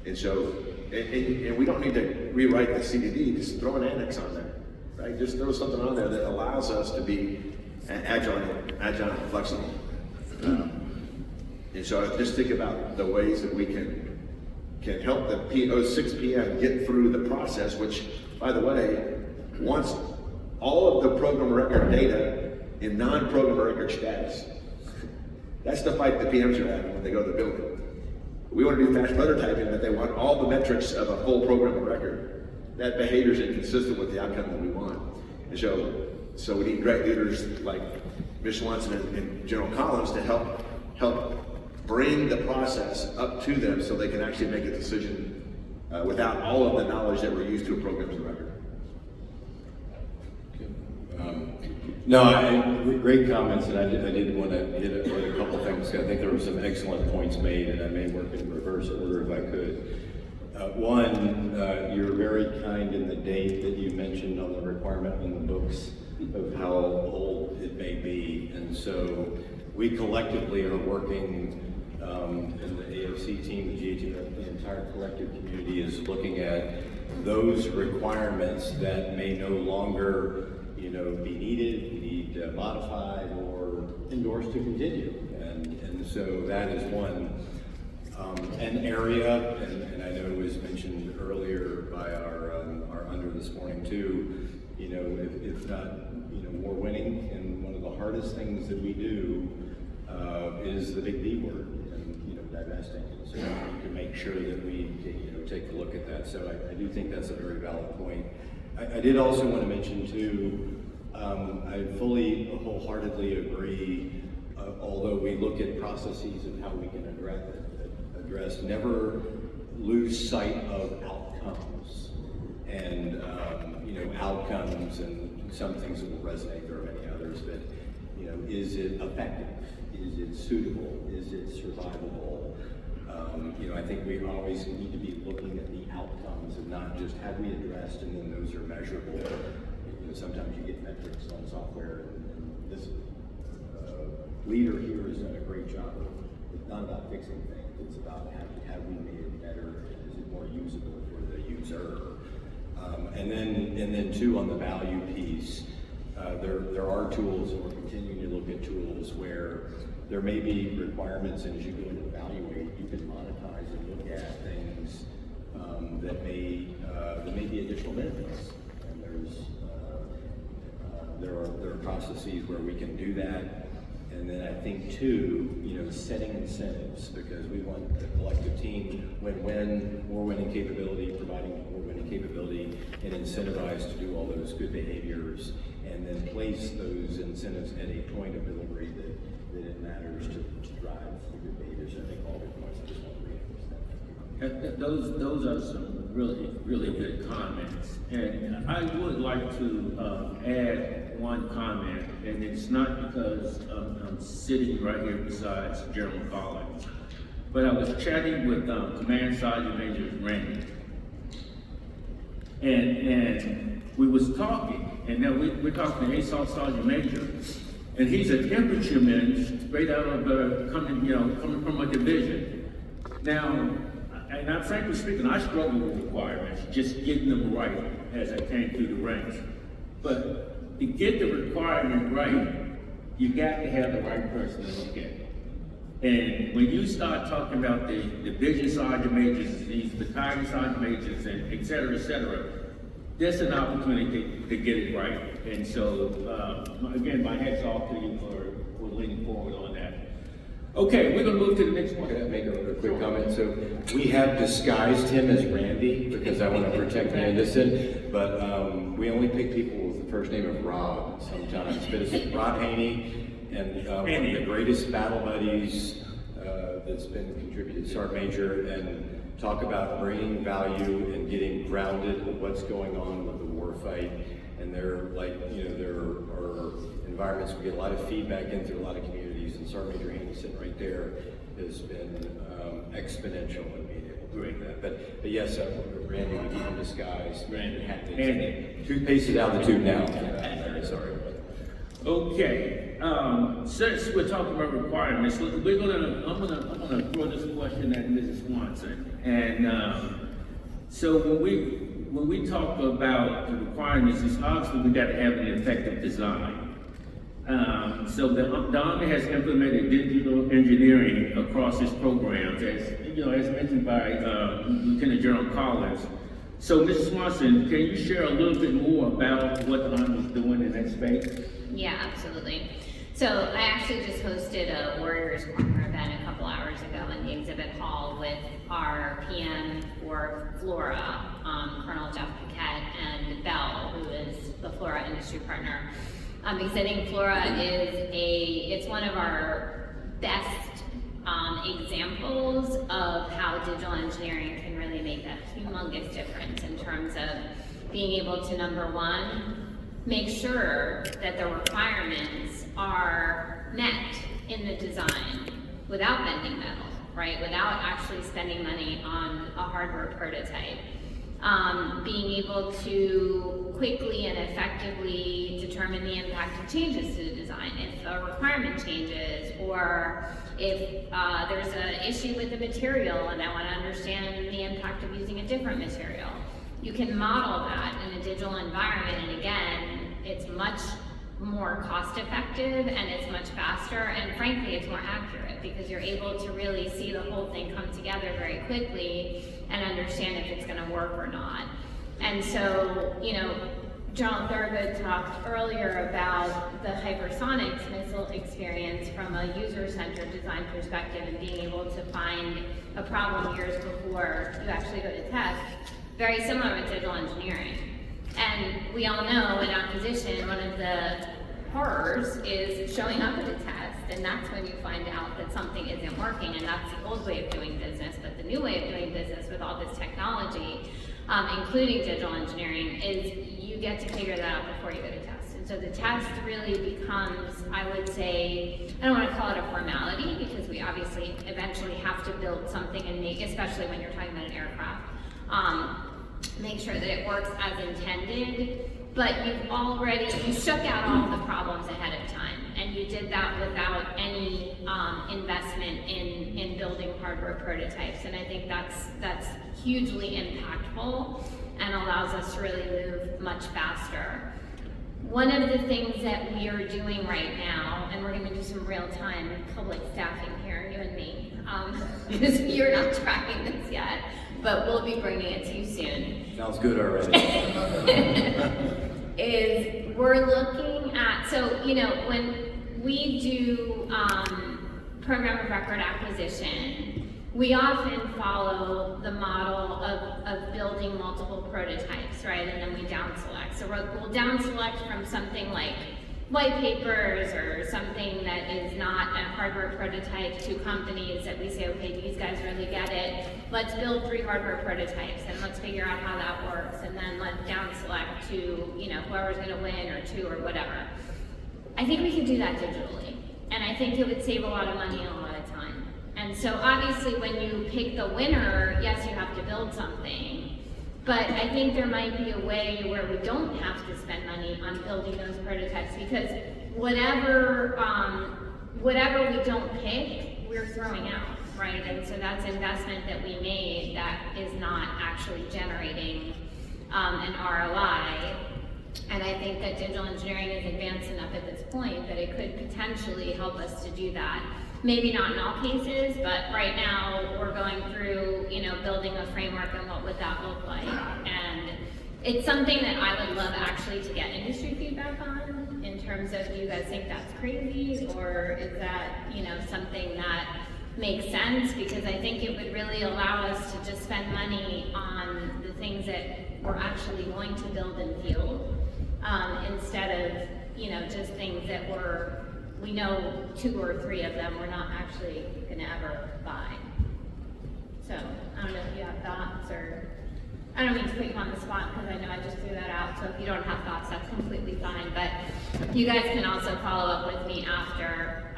And so, and we don't need to rewrite the CDD, just throw an annex on there, right? Just throw something on there that allows us to be agile and flexible. And so just think about the ways that we can help the 06 PM get through the process, which, by the way, once all of the program record data in non-program record status. That's the fight the PMs are having when they go to the building. We want to do fast prototyping, but they want all the metrics of a full program of record. That behavior is inconsistent with the outcome that we want. And so we need great leaders like Ms. Swanson and General Collins to help bring the process up to them so they can actually make a decision without all of the knowledge that we're used to in programs of record. Great comments, and I did want to hit a couple things. I think there were some excellent points made, and I may work in reverse order if I could. One, you're very kind in the date that you mentioned on the requirement in the books of how old it may be, and so we collectively are working, and the AOC team, the GA team, the entire collective community is looking at those requirements that may no longer be needed, need modified or endorsed to continue. And so that is one. An area, and I know it was mentioned earlier by our under this morning too, if not, more winning, and one of the hardest things that we do is the big D word, and divesting. So we can make sure that we take a look at that. So I do think that's a very valid point. I did also want to mention too, I fully, wholeheartedly agree, although we look at processes of how we can address, never lose sight of outcomes. And, outcomes, and some things that will resonate, there are many others, but, is it effective? Is it suitable? Is it survivable? I think we always need to be looking at the outcomes and not just have we addressed and then those are measurable. Sometimes you get metrics on software, and this leader here has done a great job. It's not about fixing things, it's about have we made it better, and is it more usable for the user? And then two, on the value piece, there are tools, and we're continuing to look at tools where there may be requirements, and as you go and evaluate, you can monetize and look at things that may be additional benefits. And there are processes where we can do that. And then I think too, setting incentives, because we want the collective team win-win, more winning capability, providing more winning capability, and incentivize to do all those good behaviors, and then place those incentives at a point of delivery that it matters to drive the good behaviors. I think all the points, I just want to reinforce that. Those are some really good comments. And I would like to add one comment, and it's not because I'm sitting right here beside General Collins, but I was chatting with Command Sergeant Major Randy. And we was talking, and then we're talking to Assault Sergeant Major, and he's a infantryman straight out of coming from a division. Now, and I'm frankly speaking, I struggle with requirements, just getting them right as I came through the ranks. But to get the requirement right, you got to have the right person to look at it. And when you start talking about the division sergeant majors, these battalion sergeant majors, and et cetera, there's an opportunity to get it right. And so, again, my hat's off to you for leaning forward on that. Okay, we're gonna move to the next one. Can I make a quick comment? So we have disguised him as Randy because I want to protect the innocent, but we only pick people with the first name of Rob sometimes. But it's Rob Haney, and one of the greatest battle buddies that's been contributed, Sergeant Major, and talk about bringing value and getting grounded in what's going on with the war fight. And there are environments we get a lot of feedback in through a lot of communities, and Sergeant Major Haney sitting right there has been exponential in being able to do that. But yes, Randy, we keep in disguise. Randy. Toothpaste is out of the tube now. Very sorry. Okay, since we're talking about requirements, I'm gonna throw this question at Mrs. Swanson. And so when we talk about the requirements, it's obviously we got to have an effective design. So the Army has implemented digital engineering across its programs, as mentioned by Lieutenant General Collins. So, Mrs. Swanson, can you share a little bit more about what the Army is doing in that space? Yeah, absolutely. So I actually just hosted a Warriors Corner event a couple hours ago in the exhibit hall with our PM for Flora, Colonel Jeff Paquette, and Bell, who is the Flora industry partner. Because I think Flora it's one of our best examples of how digital engineering can really make a humongous difference in terms of being able to, number one, make sure that the requirements are met in the design without bending metal, right? Without actually spending money on a hardware prototype. Being able to quickly and effectively determine the impact of changes to the design. If a requirement changes, or if there's an issue with the material and I want to understand the impact of using a different material. You can model that in a digital environment, and again, it's much more cost effective and it's much faster, and frankly it's more accurate because you're able to really see the whole thing come together very quickly and understand if it's going to work or not. And so, General Thurgood talked earlier about the hypersonics missile experience from a user-centered design perspective and being able to find a problem years before you actually go to test. Very similar with digital engineering. And we all know in acquisition, one of the horrors is showing up at a test, and that's when you find out that something isn't working, and that's the old way of doing business. But the new way of doing business with all this technology, including digital engineering, is you get to figure that out before you go to test. And so the test really becomes, I would say, I don't want to call it a formality, because we obviously eventually have to build something and make, especially when you're talking about an aircraft, make sure that it works as intended, but you shook out all the problems ahead of time, and you did that without any investment in building hardware prototypes, and I think that's hugely impactful and allows us to really move much faster. One of the things that we are doing right now, and we're going to do some real-time public staffing here, you and me, because you're not tracking this yet, but we'll be bringing it to you soon. Sounds good already. Is we're looking at, when we do program of record acquisition, we often follow the model of building multiple prototypes, right? And then we down select. So we'll down select from something like white papers or something that is not a hardware prototype to companies that we say, okay, these guys really get it. Let's build 3 hardware prototypes and let's figure out how that works. And then let's down select to, whoever's gonna win, or 2 or whatever. I think we could do that digitally. And I think it would save a lot of money and a lot of time. And And so obviously when you pick the winner, yes, you have to build something, but I think there might be a way where we don't have to spend money on building those prototypes, because whatever we don't pick, we're throwing out, right? And so that's investment that we made that is not actually generating an ROI. And I think that digital engineering is advanced enough at this point that it could potentially help us to do that. Maybe not in all cases, but right now we're going through, building a framework and what would that look like. And it's something that I would love actually to get industry feedback on, in terms of, do you guys think that's crazy, or is that, something that makes sense? Because I think it would really allow us to just spend money on the things that we're actually going to build and field, instead of, just things that we know 2 or 3 of them we're not actually gonna ever buy. So, I don't know if you have thoughts, or, I don't mean to put you on the spot, because I know I just threw that out, so if you don't have thoughts, that's completely fine, but you guys can also follow up with me after,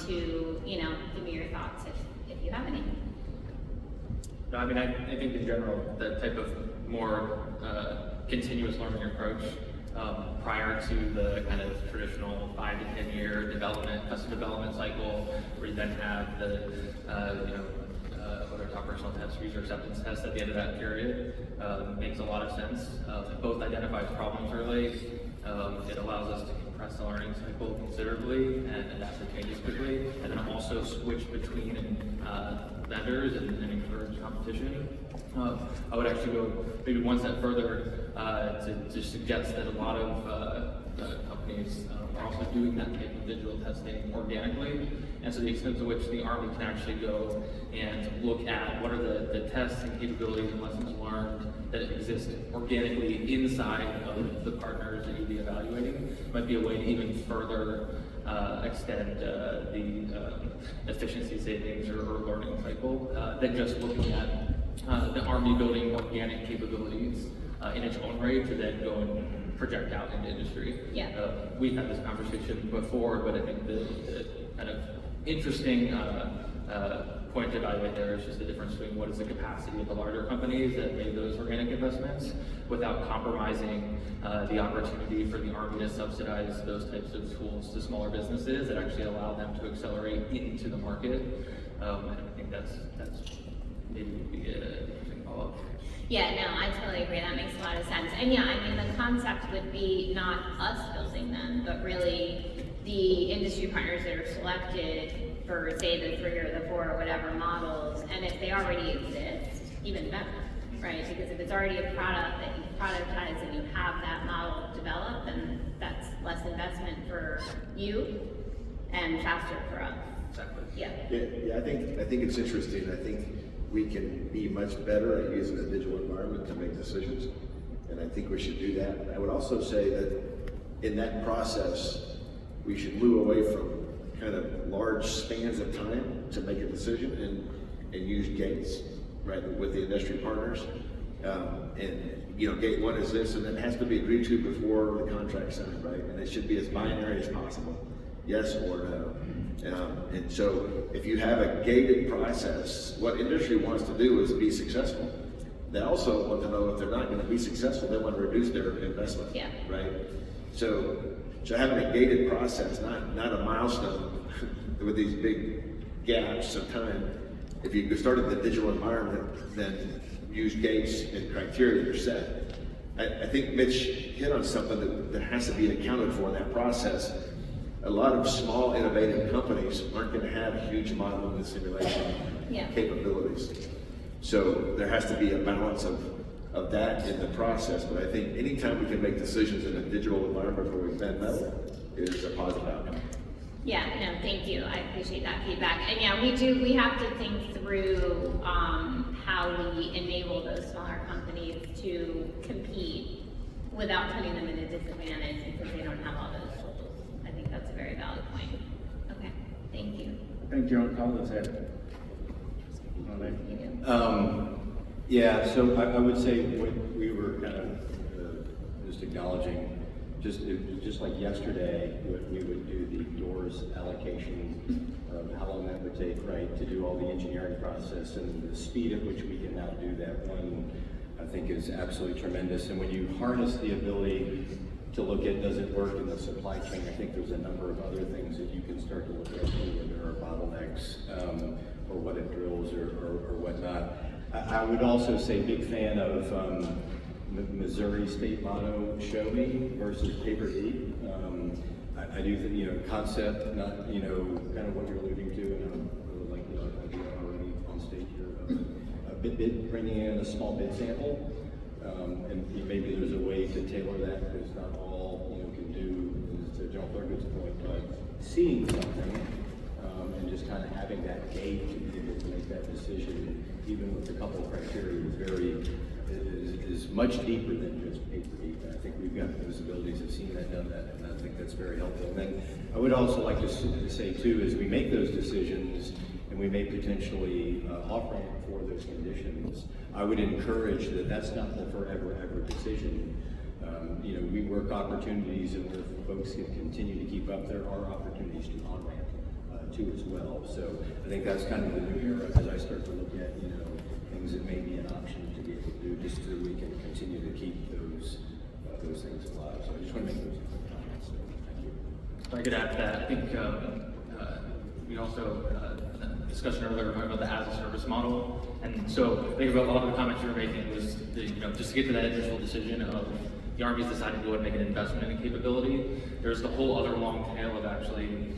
to, give me your thoughts if you have any. No, I mean, I think in general, that type of more continuous learning approach, prior to the kind of traditional 5 to 10 year custom development cycle, where you then have the, whether it's operational tests, user acceptance tests at the end of that period, makes a lot of sense. It both identifies problems early, it allows us to compress the learning cycle considerably and adapt to changes quickly, and then also switch between vendors and encourage competition. I would actually go maybe one step further to suggest that a lot of companies are also doing that type of digital testing organically, and so the extent to which the Army can actually go and look at what are the tests and capabilities and lessons learned that exist organically inside of the partners that you'd be evaluating might be a way to even further extend the efficiency savings or learning cycle than just looking at the Army building organic capabilities in its own right to then go and project out into industry. Yeah. We've had this conversation before, but I think the kind of interesting point to evaluate there is just the difference between what is the capacity of the larger companies that made those organic investments without compromising the opportunity for the Army to subsidize those types of tools to smaller businesses that actually allow them to accelerate into the market. And I think that's maybe would be an interesting follow-up. Yeah, no, I totally agree. That makes a lot of sense. And yeah, I mean, the concept would be not us building them, but really the industry partners that are selected for, say, the 3 or the 4 or whatever models. And if they already exist, even better, right? Because if it's already a product that you productize and you have that model developed, then that's less investment for you and faster for us. Exactly. Yeah. Yeah, I think it's interesting. I think we can be much better at using the digital environment to make decisions, and I think we should do that. I would also say that in that process, we should move away from kind of large spans of time to make a decision and use gates, right, with the industry partners. And gate 1 is this, and it has to be agreed to before the contract's signed, right? And it should be as binary as possible, yes or no. And so if you have a gated process, what industry wants to do is be successful. They also want to know if they're not going to be successful, they want to reduce their investment, Yeah. right? So having a gated process, not a milestone with these big gaps of time. If you started the digital environment, then use gates and criteria that are set. I think Mitch hit on something that has to be accounted for in that process. A lot of small innovative companies aren't going to have huge modeling and simulation capabilities. So there has to be a balance of that in the process. But I think anytime we can make decisions in a digital environment where we bend metal is a positive outcome. Yeah, no, thank you. I appreciate that feedback. And yeah, we have to think through how we enable those smaller companies to compete without putting them in a disadvantage because they don't have all those tools. I think that's a very valid point. Okay, thank you. I think John Collins had it. You do. Yeah, so I would say what we were kind of just acknowledging just like yesterday, we would do the doors allocation of how long that would take, right, to do all the engineering process, and the speed at which we can now do that one, I think is absolutely tremendous. And when you harness the ability to look at, does it work in the supply chain, I think there's a number of other things that you can start to look at where there are bottlenecks, or what it drills or whatnot. I would also say big fan of Missouri state motto, show me versus paper deep. I do think, you know, concept, not, you know, kind of what you're alluding to, and I really like the idea already on stage here of bringing in a small bid sample, and maybe there's a way to tailor that, because not all, you know, can do, to General Thurgood's point, but seeing something, and just kind of having that gauge to be able to make that decision, even with a couple of criteria, is much deeper than just paper deep. And I think we've got those abilities, have seen that, done that, and I think that's very helpful. And then I would also like to say too, as we make those decisions, and we may potentially off-ramp for those conditions, I would encourage that that's not the forever ever decision. You know, we work opportunities, and where folks can continue to keep up, there are opportunities to on-ramp too as well. So I think that's kind of the new era as I start to look at, you know, things that may be an option to be able to do, just so we can continue to keep those things alive. So I just want to make those comments. So thank you. If I could add to that, I think we also discussion earlier about the as a service model, and so I think about a lot of the comments you were making was you know, just to get to that initial decision of the Army's deciding to go ahead and make an investment in capability. There's the whole other long tail of actually,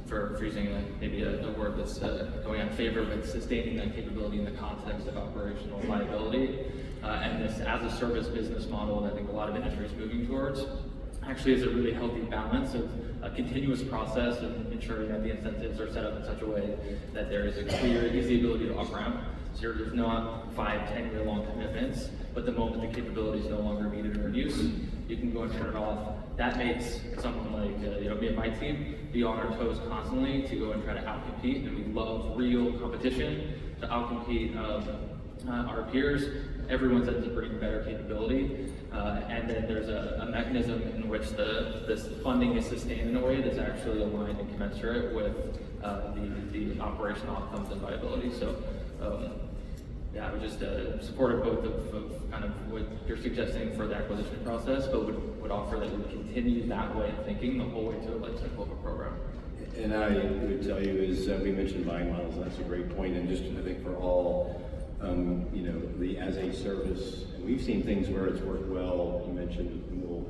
for using maybe a word that's going on favor, but sustaining that capability in the context of operational viability, and this as a service business model that I think a lot of industry is moving towards actually is a really healthy balance of a continuous process and ensuring that the incentives are set up in such a way that there is a clear, easy ability to off-ramp. So there's not 5-10 year long commitments, but the moment the capability is no longer needed or in use, you can go and turn it off. That makes someone like you know, me and my team be on our toes constantly to go and try to outcompete, and we love real competition to outcompete our peers. Everyone ends up bringing better capability, and then there's a mechanism in which this funding is sustained in a way that's actually aligned and commensurate with the operational outcomes and viability. So yeah, I would just support both of kind of what you're suggesting for the acquisition process, but would offer that we continue that way of thinking the whole way to the life cycle of a program. And I would tell you is, we mentioned buying models, and that's a great point, and just I think for all, you know, the as a service, and we've seen things where it's worked well. You mentioned, and we'll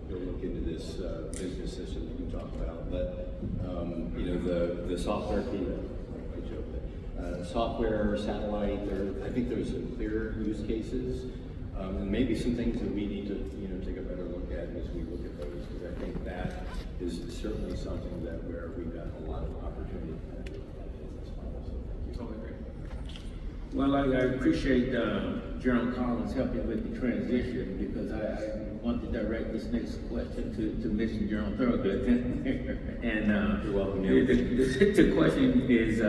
look into this business system that you talked about, but you know, the software piece, I joke that software, satellite, I think there's some clear use cases, and maybe some things that we need to, you know, take a better look at as we look at those, because I think that is certainly something that where we've got a lot of opportunity in this model. So thank you. Totally agree. Well, I appreciate General Collins helping with the transition, because I want to direct this next question to Mr. General Thurgood. And you're welcome. The question is,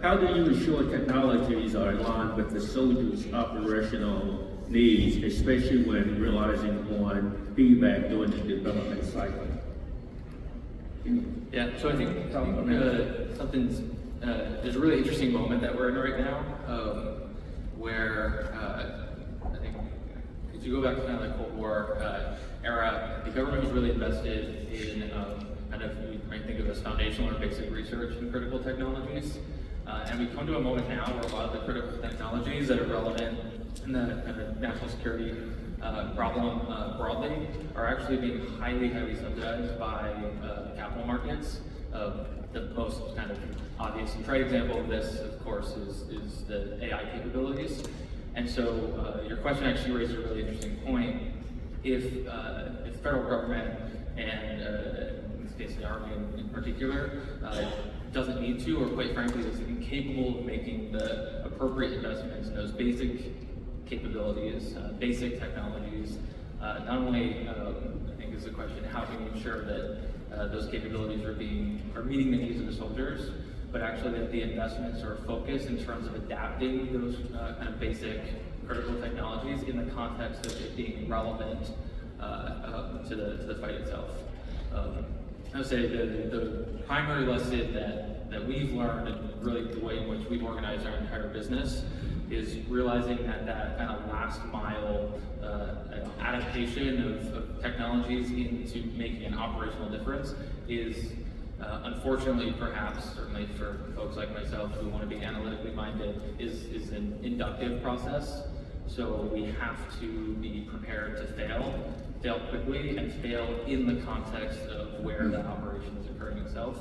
how do you ensure technologies are aligned with the soldiers' operational needs, especially when realizing on feedback during the development cycle? Yeah, so I think something's there's a really interesting moment that we're in right now, where I think if you go back to kind of the Cold War era, the government was really invested in kind of, you might think of as foundational or basic research in critical technologies. And we come to a moment now where a lot of the critical technologies that are relevant in the kind of national security problem broadly are actually being highly subsidized by capital markets. The most kind of obvious and trite example of this, of course, is the AI capabilities. And so your question actually raises a really interesting point. If the federal government, and in this case the Army in particular, doesn't need to, or quite frankly is incapable of making the appropriate investments in those basic capabilities, basic technologies, not only I think is the question, how can we ensure that those capabilities are meeting the needs of the soldiers, but actually that the investments are focused in terms of adapting those kind of basic critical technologies in the context of it being relevant to the fight itself. I would say the primary lesson that we've learned, and really the way in which we've organized our entire business, is realizing that kind of last mile adaptation of technologies into making an operational difference is unfortunately, perhaps, certainly for folks like myself who want to be analytically minded, is an inductive process. So we have to be prepared to fail quickly, and fail in the context of where the operation is occurring itself.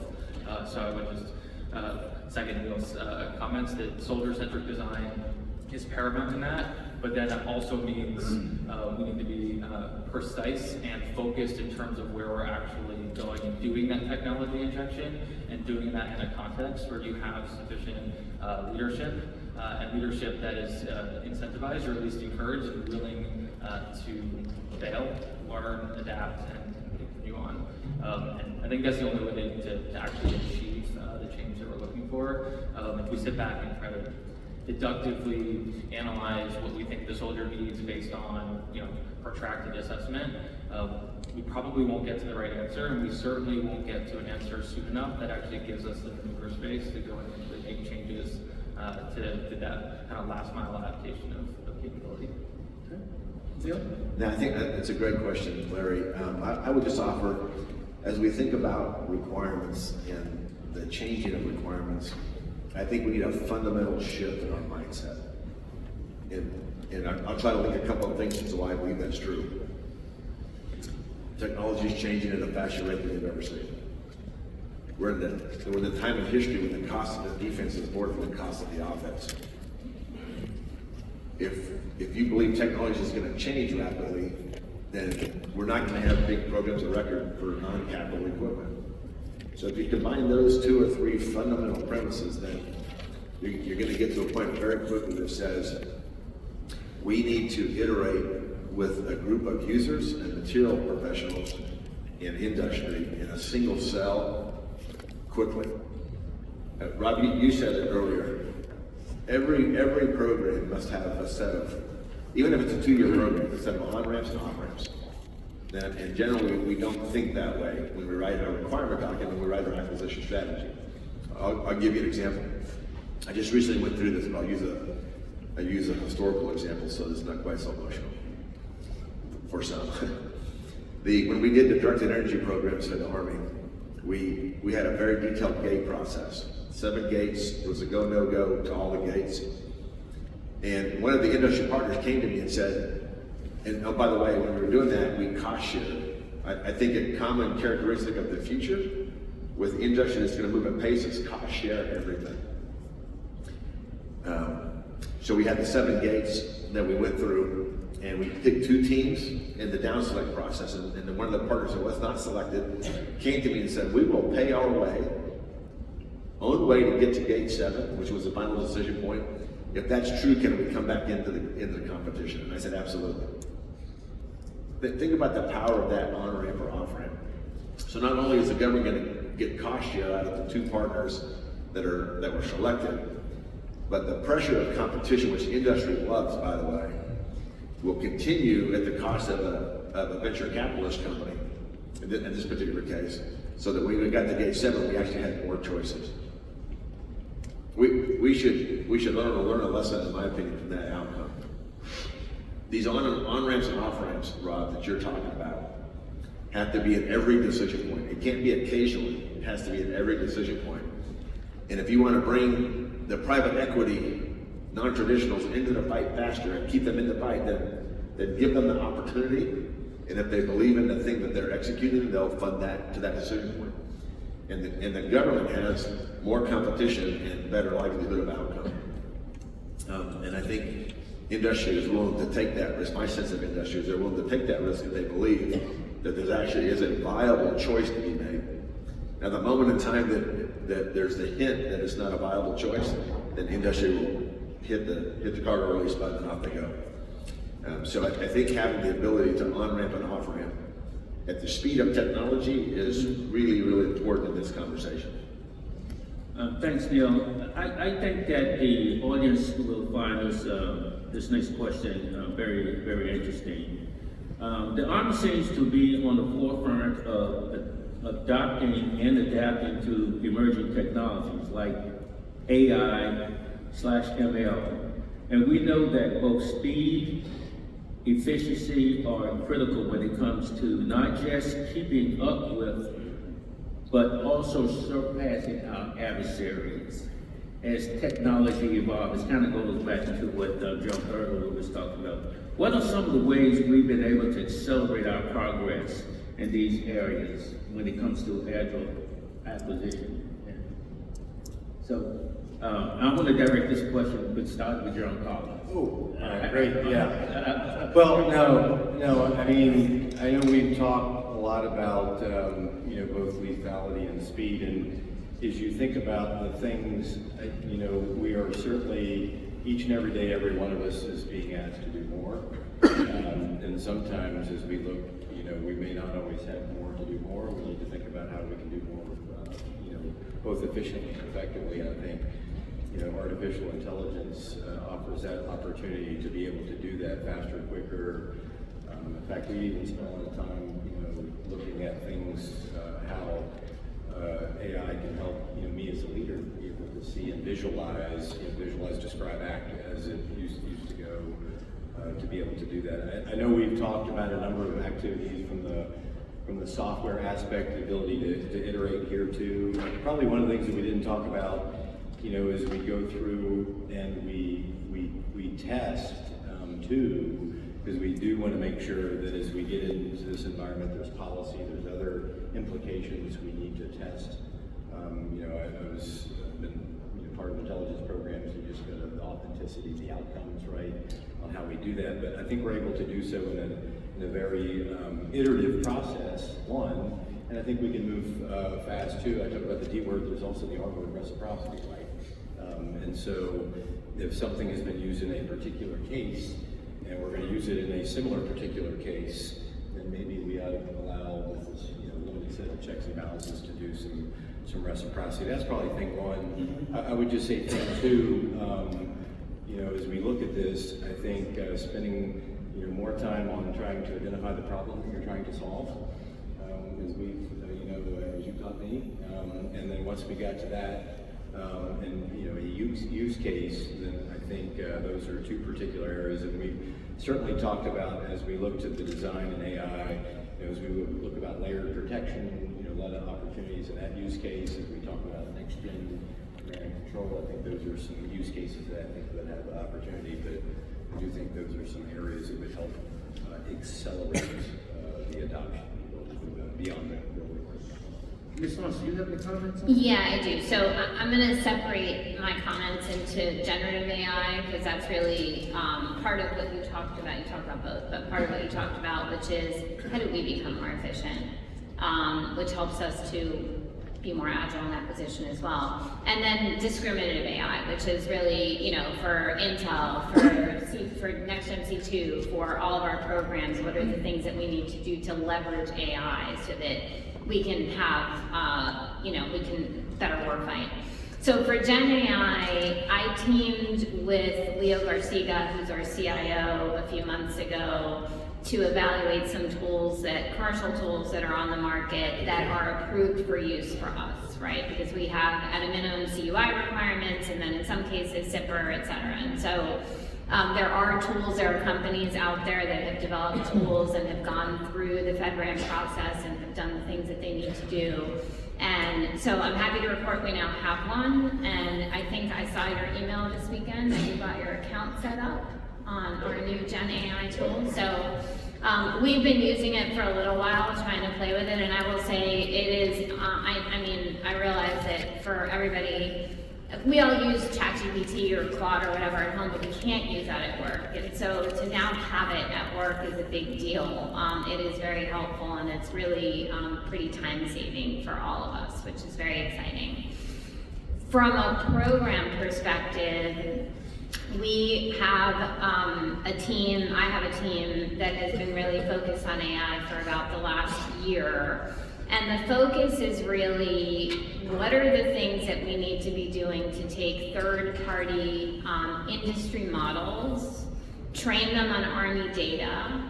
So I would just second Neil's comments that soldier-centric design is paramount in that, but then that also means we need to be precise and focused in terms of where we're actually going and doing that technology injection, and doing that in a context where you have sufficient leadership, and leadership that is incentivized, or at least encouraged and willing to fail, learn, adapt, and continue on. And I think that's the only way to actually achieve the change that we're looking for. If we sit back and try to deductively analyze what we think the soldier needs based on, protracted assessment, we probably won't get to the right answer, and we certainly won't get to an answer soon enough that actually gives us the maneuver space to go and actually make changes to that kind of last mile adaptation of capability. Neil? Now, I think that's a great question, Larry. I would just offer, as we think about requirements and the changing of requirements, I think we need a fundamental shift in our mindset. And I'll try to link a couple of things as to why I believe that's true. Technology is changing at a faster rate than we've ever seen. We're in the time of history when the cost of the defense is more than the cost of the offense. If you believe technology is going to change rapidly, then we're not going to have big programs of record for non-capital equipment. So if you combine those two or three fundamental premises, then you're going to get to a point very quickly that says we need to iterate with a group of users and material professionals in industry in a single cell quickly. Rob, you said it earlier. Every program must have a set of, even if it's a 2-year program, a set of on-ramps and off-ramps. And generally, we don't think that way when we write our requirement document, when we write our acquisition strategy. I'll give you an example. I just recently went through this, but I use a historical example, so it's not quite so emotional for some. When we did the directed energy programs for the Army, we had a very detailed gate process. 7 gates, it was a go, no go to all the gates. And one of the industry partners came to me and said, and oh, by the way, when we were doing that, we cost shared. I think a common characteristic of the future with industry that's going to move at pace is cost share everything. So we had the 7 gates that we went through, and we picked 2 teams in the down select process, and then one of the partners that was not selected came to me and said, we will pay our own way to get to gate 7, which was the final decision point. If that's true, can we come back into the competition? And I said, absolutely. Think about the power of that on-ramp or off-ramp. So not only is the government going to get cost share out of the 2 partners that were selected, but the pressure of competition, which industry loves, by the way, will continue at the cost of a venture capitalist company in this particular case. So that when we got to gate 7, we actually had more choices. We should learn a lesson, in my opinion, from that outcome. These on-ramps and off-ramps, Rob, that you're talking about, have to be at every decision point. It can't be occasionally. It has to be at every decision point. And if you want to bring the private equity non-traditionals into the fight faster and keep them in the fight, then give them the opportunity. And if they believe in the thing that they're executing, they'll fund that to that decision point. And the government has more competition and better likelihood of outcome. And I think industry is willing to take that risk. My sense of industry is they're willing to take that risk if they believe that there actually is a viable choice to be made. Now, the moment in time that there's the hint that it's not a viable choice, then industry will hit the cargo release button and off they go. So I think having the ability to on-ramp and off-ramp at the speed of technology is really, really important in this conversation. Thanks, Neil. I think that the audience will find this next question very, very interesting. The Army seems to be on the forefront of adopting and adapting to emerging technologies like AI/ML. And we know that both speed, efficiency are critical when it comes to not just keeping up with, but also surpassing our adversaries as technology evolves. It kind of goes back to what John Thurgood was talking about. What are some of the ways we've been able to accelerate our progress in these areas when it comes to Agile acquisition? So I'm going to direct this question, but start with John Collins. Oh, great, yeah. Well, no, I mean, I know we've talked a lot about, both lethality and speed, and as you think about the things, we are certainly, each and every day, every one of us is being asked to do more. And sometimes as we look, we may not always have more to do more. We need to think about how we can do more, both efficiently and effectively. And I think, artificial intelligence offers that opportunity to be able to do that faster, quicker. In fact, we even spent a lot of time, looking at things, how AI can help, me as a leader be able to see and visualize, describe, act as it used to go, to be able to do that. I know we've talked about a number of activities from the software aspect, the ability to iterate here too. Probably one of the things that we didn't talk about, as we go through and we test too, because we do want to make sure that as we get into this environment, there's policy, there's other implications we need to test. I've been part of intelligence programs, you just go to the authenticity, the outcomes, right, on how we do that. But I think we're able to do so in a very iterative process, one, and I think we can move fast too. I talked about the D word, there's also the R word, reciprocity, right? And so if something has been used in a particular case, and we're going to use it in a similar particular case, then maybe we ought to allow with this, limited set of checks and balances to do some reciprocity. That's probably thing one. I would just say thing two, as we look at this, I think spending more time on trying to identify the problem that you're trying to solve, as we've, as you taught me, and then once we got to that, and a use case, then I think those are two particular areas that we certainly talked about as we looked at the design in AI, as we look about layered protection, a lot of opportunities in that use case. As we talk about next gen command and control, I think those are some use cases that I think that have opportunity, but I do think those are some areas that would help accelerate the adoption beyond that. Ms. Swanson, do you have any comments on that? Yeah, I do. So I'm going to separate my comments into generative AI, because that's really part of what you talked about. You talked about both, but part of what you talked about, which is how do we become more efficient, which helps us to be more agile in acquisition as well. And then discriminative AI, which is really, for Intel, for Next Gen C2, for all of our programs, what are the things that we need to do to leverage AI so that we can have, we can better warfight. So for Gen AI, I teamed with Leo Garciga, who's our CIO, a few months ago, to evaluate some tools commercial tools that are on the market that are approved for use for us, right? Because we have at a minimum CUI requirements, and then in some cases SIPR, et cetera. And so there are tools, there are companies out there that have developed tools and have gone through the FedRAMP process and have done the things that they need to do. And so I'm happy to report we now have one, and I think I saw your email this weekend that you got your account set up on our new Gen AI tool. So we've been using it for a little while, trying to play with it, and I will say it is, I realize that for everybody, we all use ChatGPT or Claude or whatever at home, but we can't use that at work. And so to now have it at work is a big deal. It is very helpful, and it's really pretty time-saving for all of us, which is very exciting. From a program perspective, we have a team, I have a team that has been really focused on AI for about the last year. And the focus is really, what are the things that we need to be doing to take third-party industry models, train them on Army data,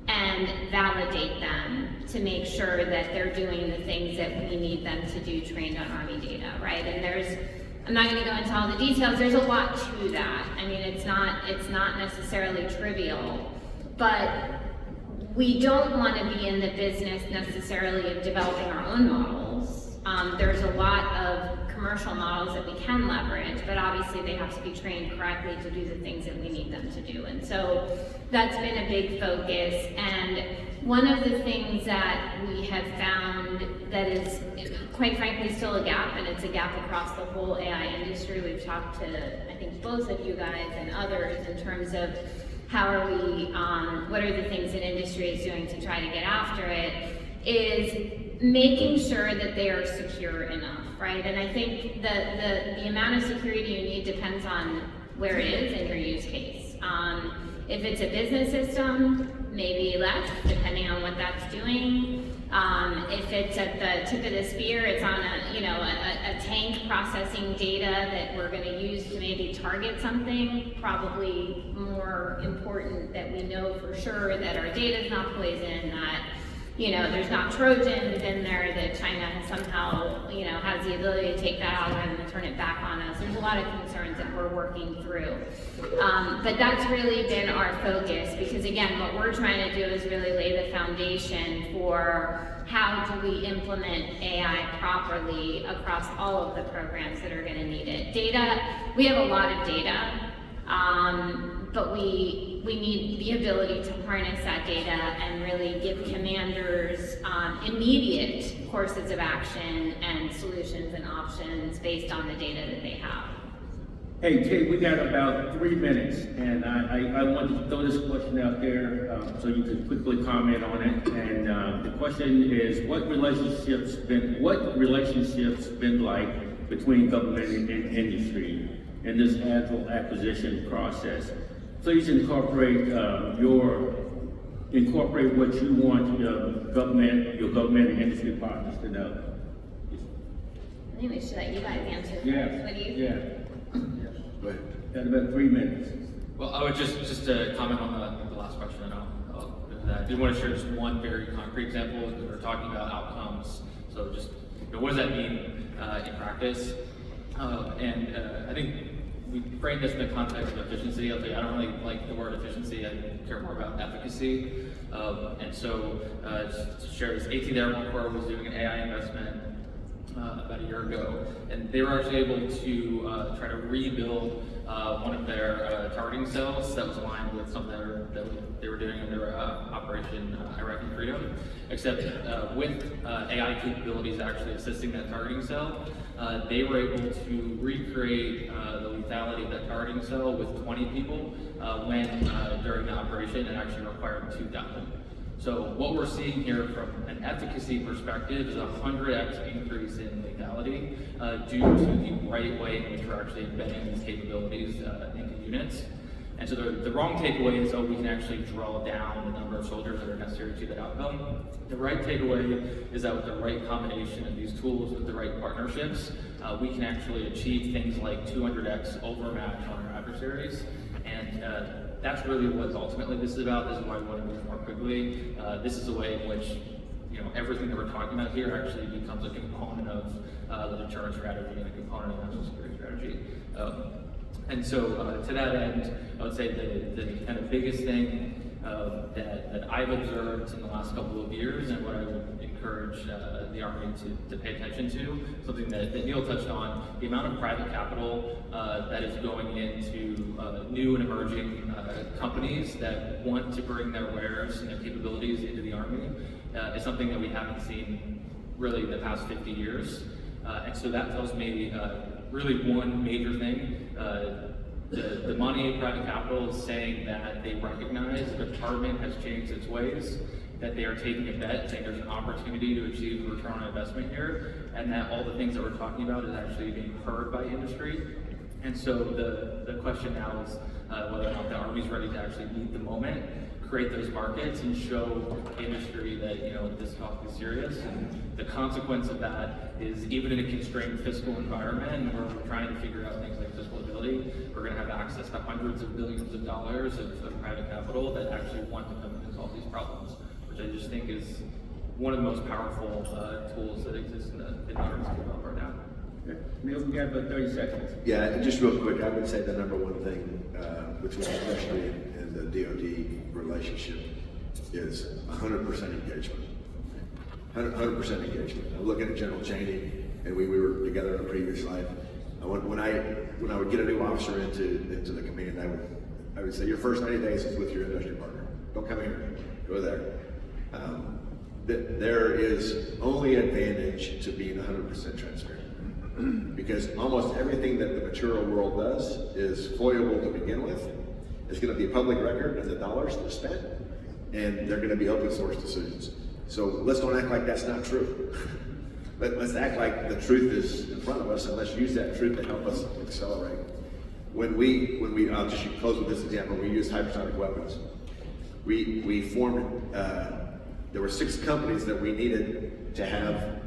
and and validate them to make sure that they're doing the things that we need them to do trained on Army data, right? And I'm not gonna go into all the details, there's a lot to that. I mean, it's not necessarily trivial, but we don't wanna be in the business necessarily of developing our own models. There's a lot of commercial models that we can leverage, but obviously they have to be trained correctly to do the things that we need them to do. And so that's been a big focus. And one of the things that we have found that is, quite frankly, still a gap, and it's a gap across the whole AI industry. We've talked to, I think, both of you guys and others in terms of how are we, what are the things that industry is doing to try to get after it, is making sure that they are secure enough, right? And I think the amount of security you need depends on where it is and your use case. If it's a business system, maybe less, depending on what that's doing. If it's at the tip of the spear, it's on a tank processing data that we're going to use to maybe target something, probably more important that we know for sure that our data is not poison, that there's not Trojans in there, that China has somehow, has the ability to take that algorithm and turn it back on us. There's a lot of concerns that we're working through. But that's really been our focus, because again, what we're trying to do is really lay the foundation for how do we implement AI properly across all of the programs that are going to need it. Data, we have a lot of data, but we need the ability to harness that data and really give commanders immediate courses of action and solutions and options based on the data that they have. Hey, Kate, we got about 3 minutes, and I want to throw this question out there so you can quickly comment on it. And the question is, what relationships been like between government and industry in this Agile acquisition process? Please incorporate what you want your government and industry partners to know. I think we should let you guys answer first. Yeah. What do you think? Yeah. Go ahead. Got about 3 minutes. Well, I would just to comment on the last question, and I'll do that. I did want to share just one very concrete example. We were talking about outcomes. So just, what does that mean in practice? I think we frame this in the context of efficiency. I'll tell you, I don't really like the word efficiency. I care more about efficacy. And so, just to share this, 18th Airborne Corps was doing an AI investment about a year ago, and they were actually able to try to rebuild one of their targeting cells that was aligned with something that they were doing in their Operation Iraqi Freedom, except with AI capabilities actually assisting that targeting cell, they were able to recreate the lethality of that targeting cell with 20 people when during the operation it actually required 2,000. So what we're seeing here from an efficacy perspective is a 100x increase in lethality due to the right way in which we're actually embedding these capabilities into units. And so the wrong takeaway is, we can actually draw down the number of soldiers that are necessary to achieve that outcome. The right takeaway is that with the right combination of these tools, with the right partnerships, we can actually achieve things like 200x overmatch on our adversaries. And that's really what ultimately this is about. This is why we want to move more quickly. This is a way in which everything that we're talking about here actually becomes a component of the deterrence strategy and a component of national security strategy. And so to that end, I would say the kind of biggest thing that I've observed in the last couple of years, and what I would encourage the Army to pay attention to, something that Neil touched on, the amount of private capital that is going into new and emerging companies that want to bring their wares and their capabilities into the Army is something that we haven't seen really in the past 50 years. And so that tells me really one major thing. The money in private capital is saying that they recognize the department has changed its ways, that they are taking a bet, saying there's an opportunity to achieve a return on investment here, and that all the things that we're talking about is actually being heard by industry. And so the question now is whether or not the Army's ready to actually meet the moment, create those markets and show the industry that, you know, this topic is serious. And the consequence of that is, even in a constrained fiscal environment where we're trying to figure out things like fiscal ability, we're going to have access to hundreds of billions of dollars of private capital that actually want to come in and solve these problems, which I just think is one of the most powerful tools that exist in the industry right now. Neil, we got about 30 seconds. Yeah, just real quick, I would say the number one thing between the industry and the DoD relationship is 100% engagement. 100% engagement. I'm looking at General Cheney, and we were together in a previous life. When I would get a new officer into the command, I would say your first 90 days is with your industry partner. Don't come here, go there. There is only advantage to being 100% transparent, because almost everything that the material world does is foilable to begin with. It's going to be public record of the dollars that are spent, and they're going to be open source decisions. So let's don't act like that's not true. Let's act like the truth is in front of us, and let's use that truth to help us accelerate. When we I'll just close with this example. We used hypersonic weapons. We formed. There were 6 companies that we needed to have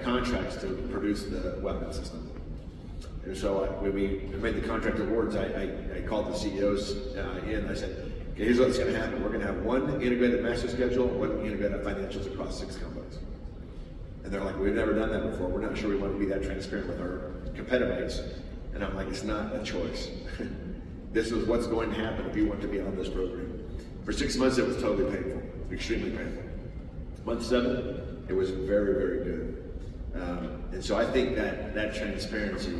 contracts to produce the weapon system. And so when we made the contract awards, I called the CEOs in. I said, okay, here's what's going to happen. We're going to have one integrated master schedule, one integrated financials across 6 companies. And they're like, we've never done that before. We're not sure we want to be that transparent with our competitors. And I'm like, it's not a choice. This is what's going to happen if you want to be on this program. For 6 months, it was totally painful, extremely painful. Month 7, it was very, very good. And so I think that transparency,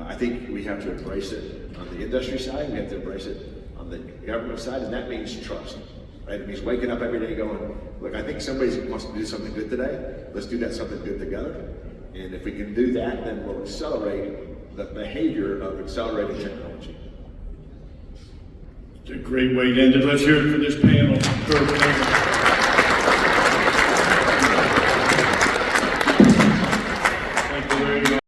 I think we have to embrace it on the industry side. We have to embrace it on the government side, and that means trust. Right? It means waking up every day going, look, I think somebody wants to do something good today. Let's do that something good together. And if we can do that, then we'll accelerate the behavior of accelerating technology. It's a great way to end it. Let's hear it for this panel.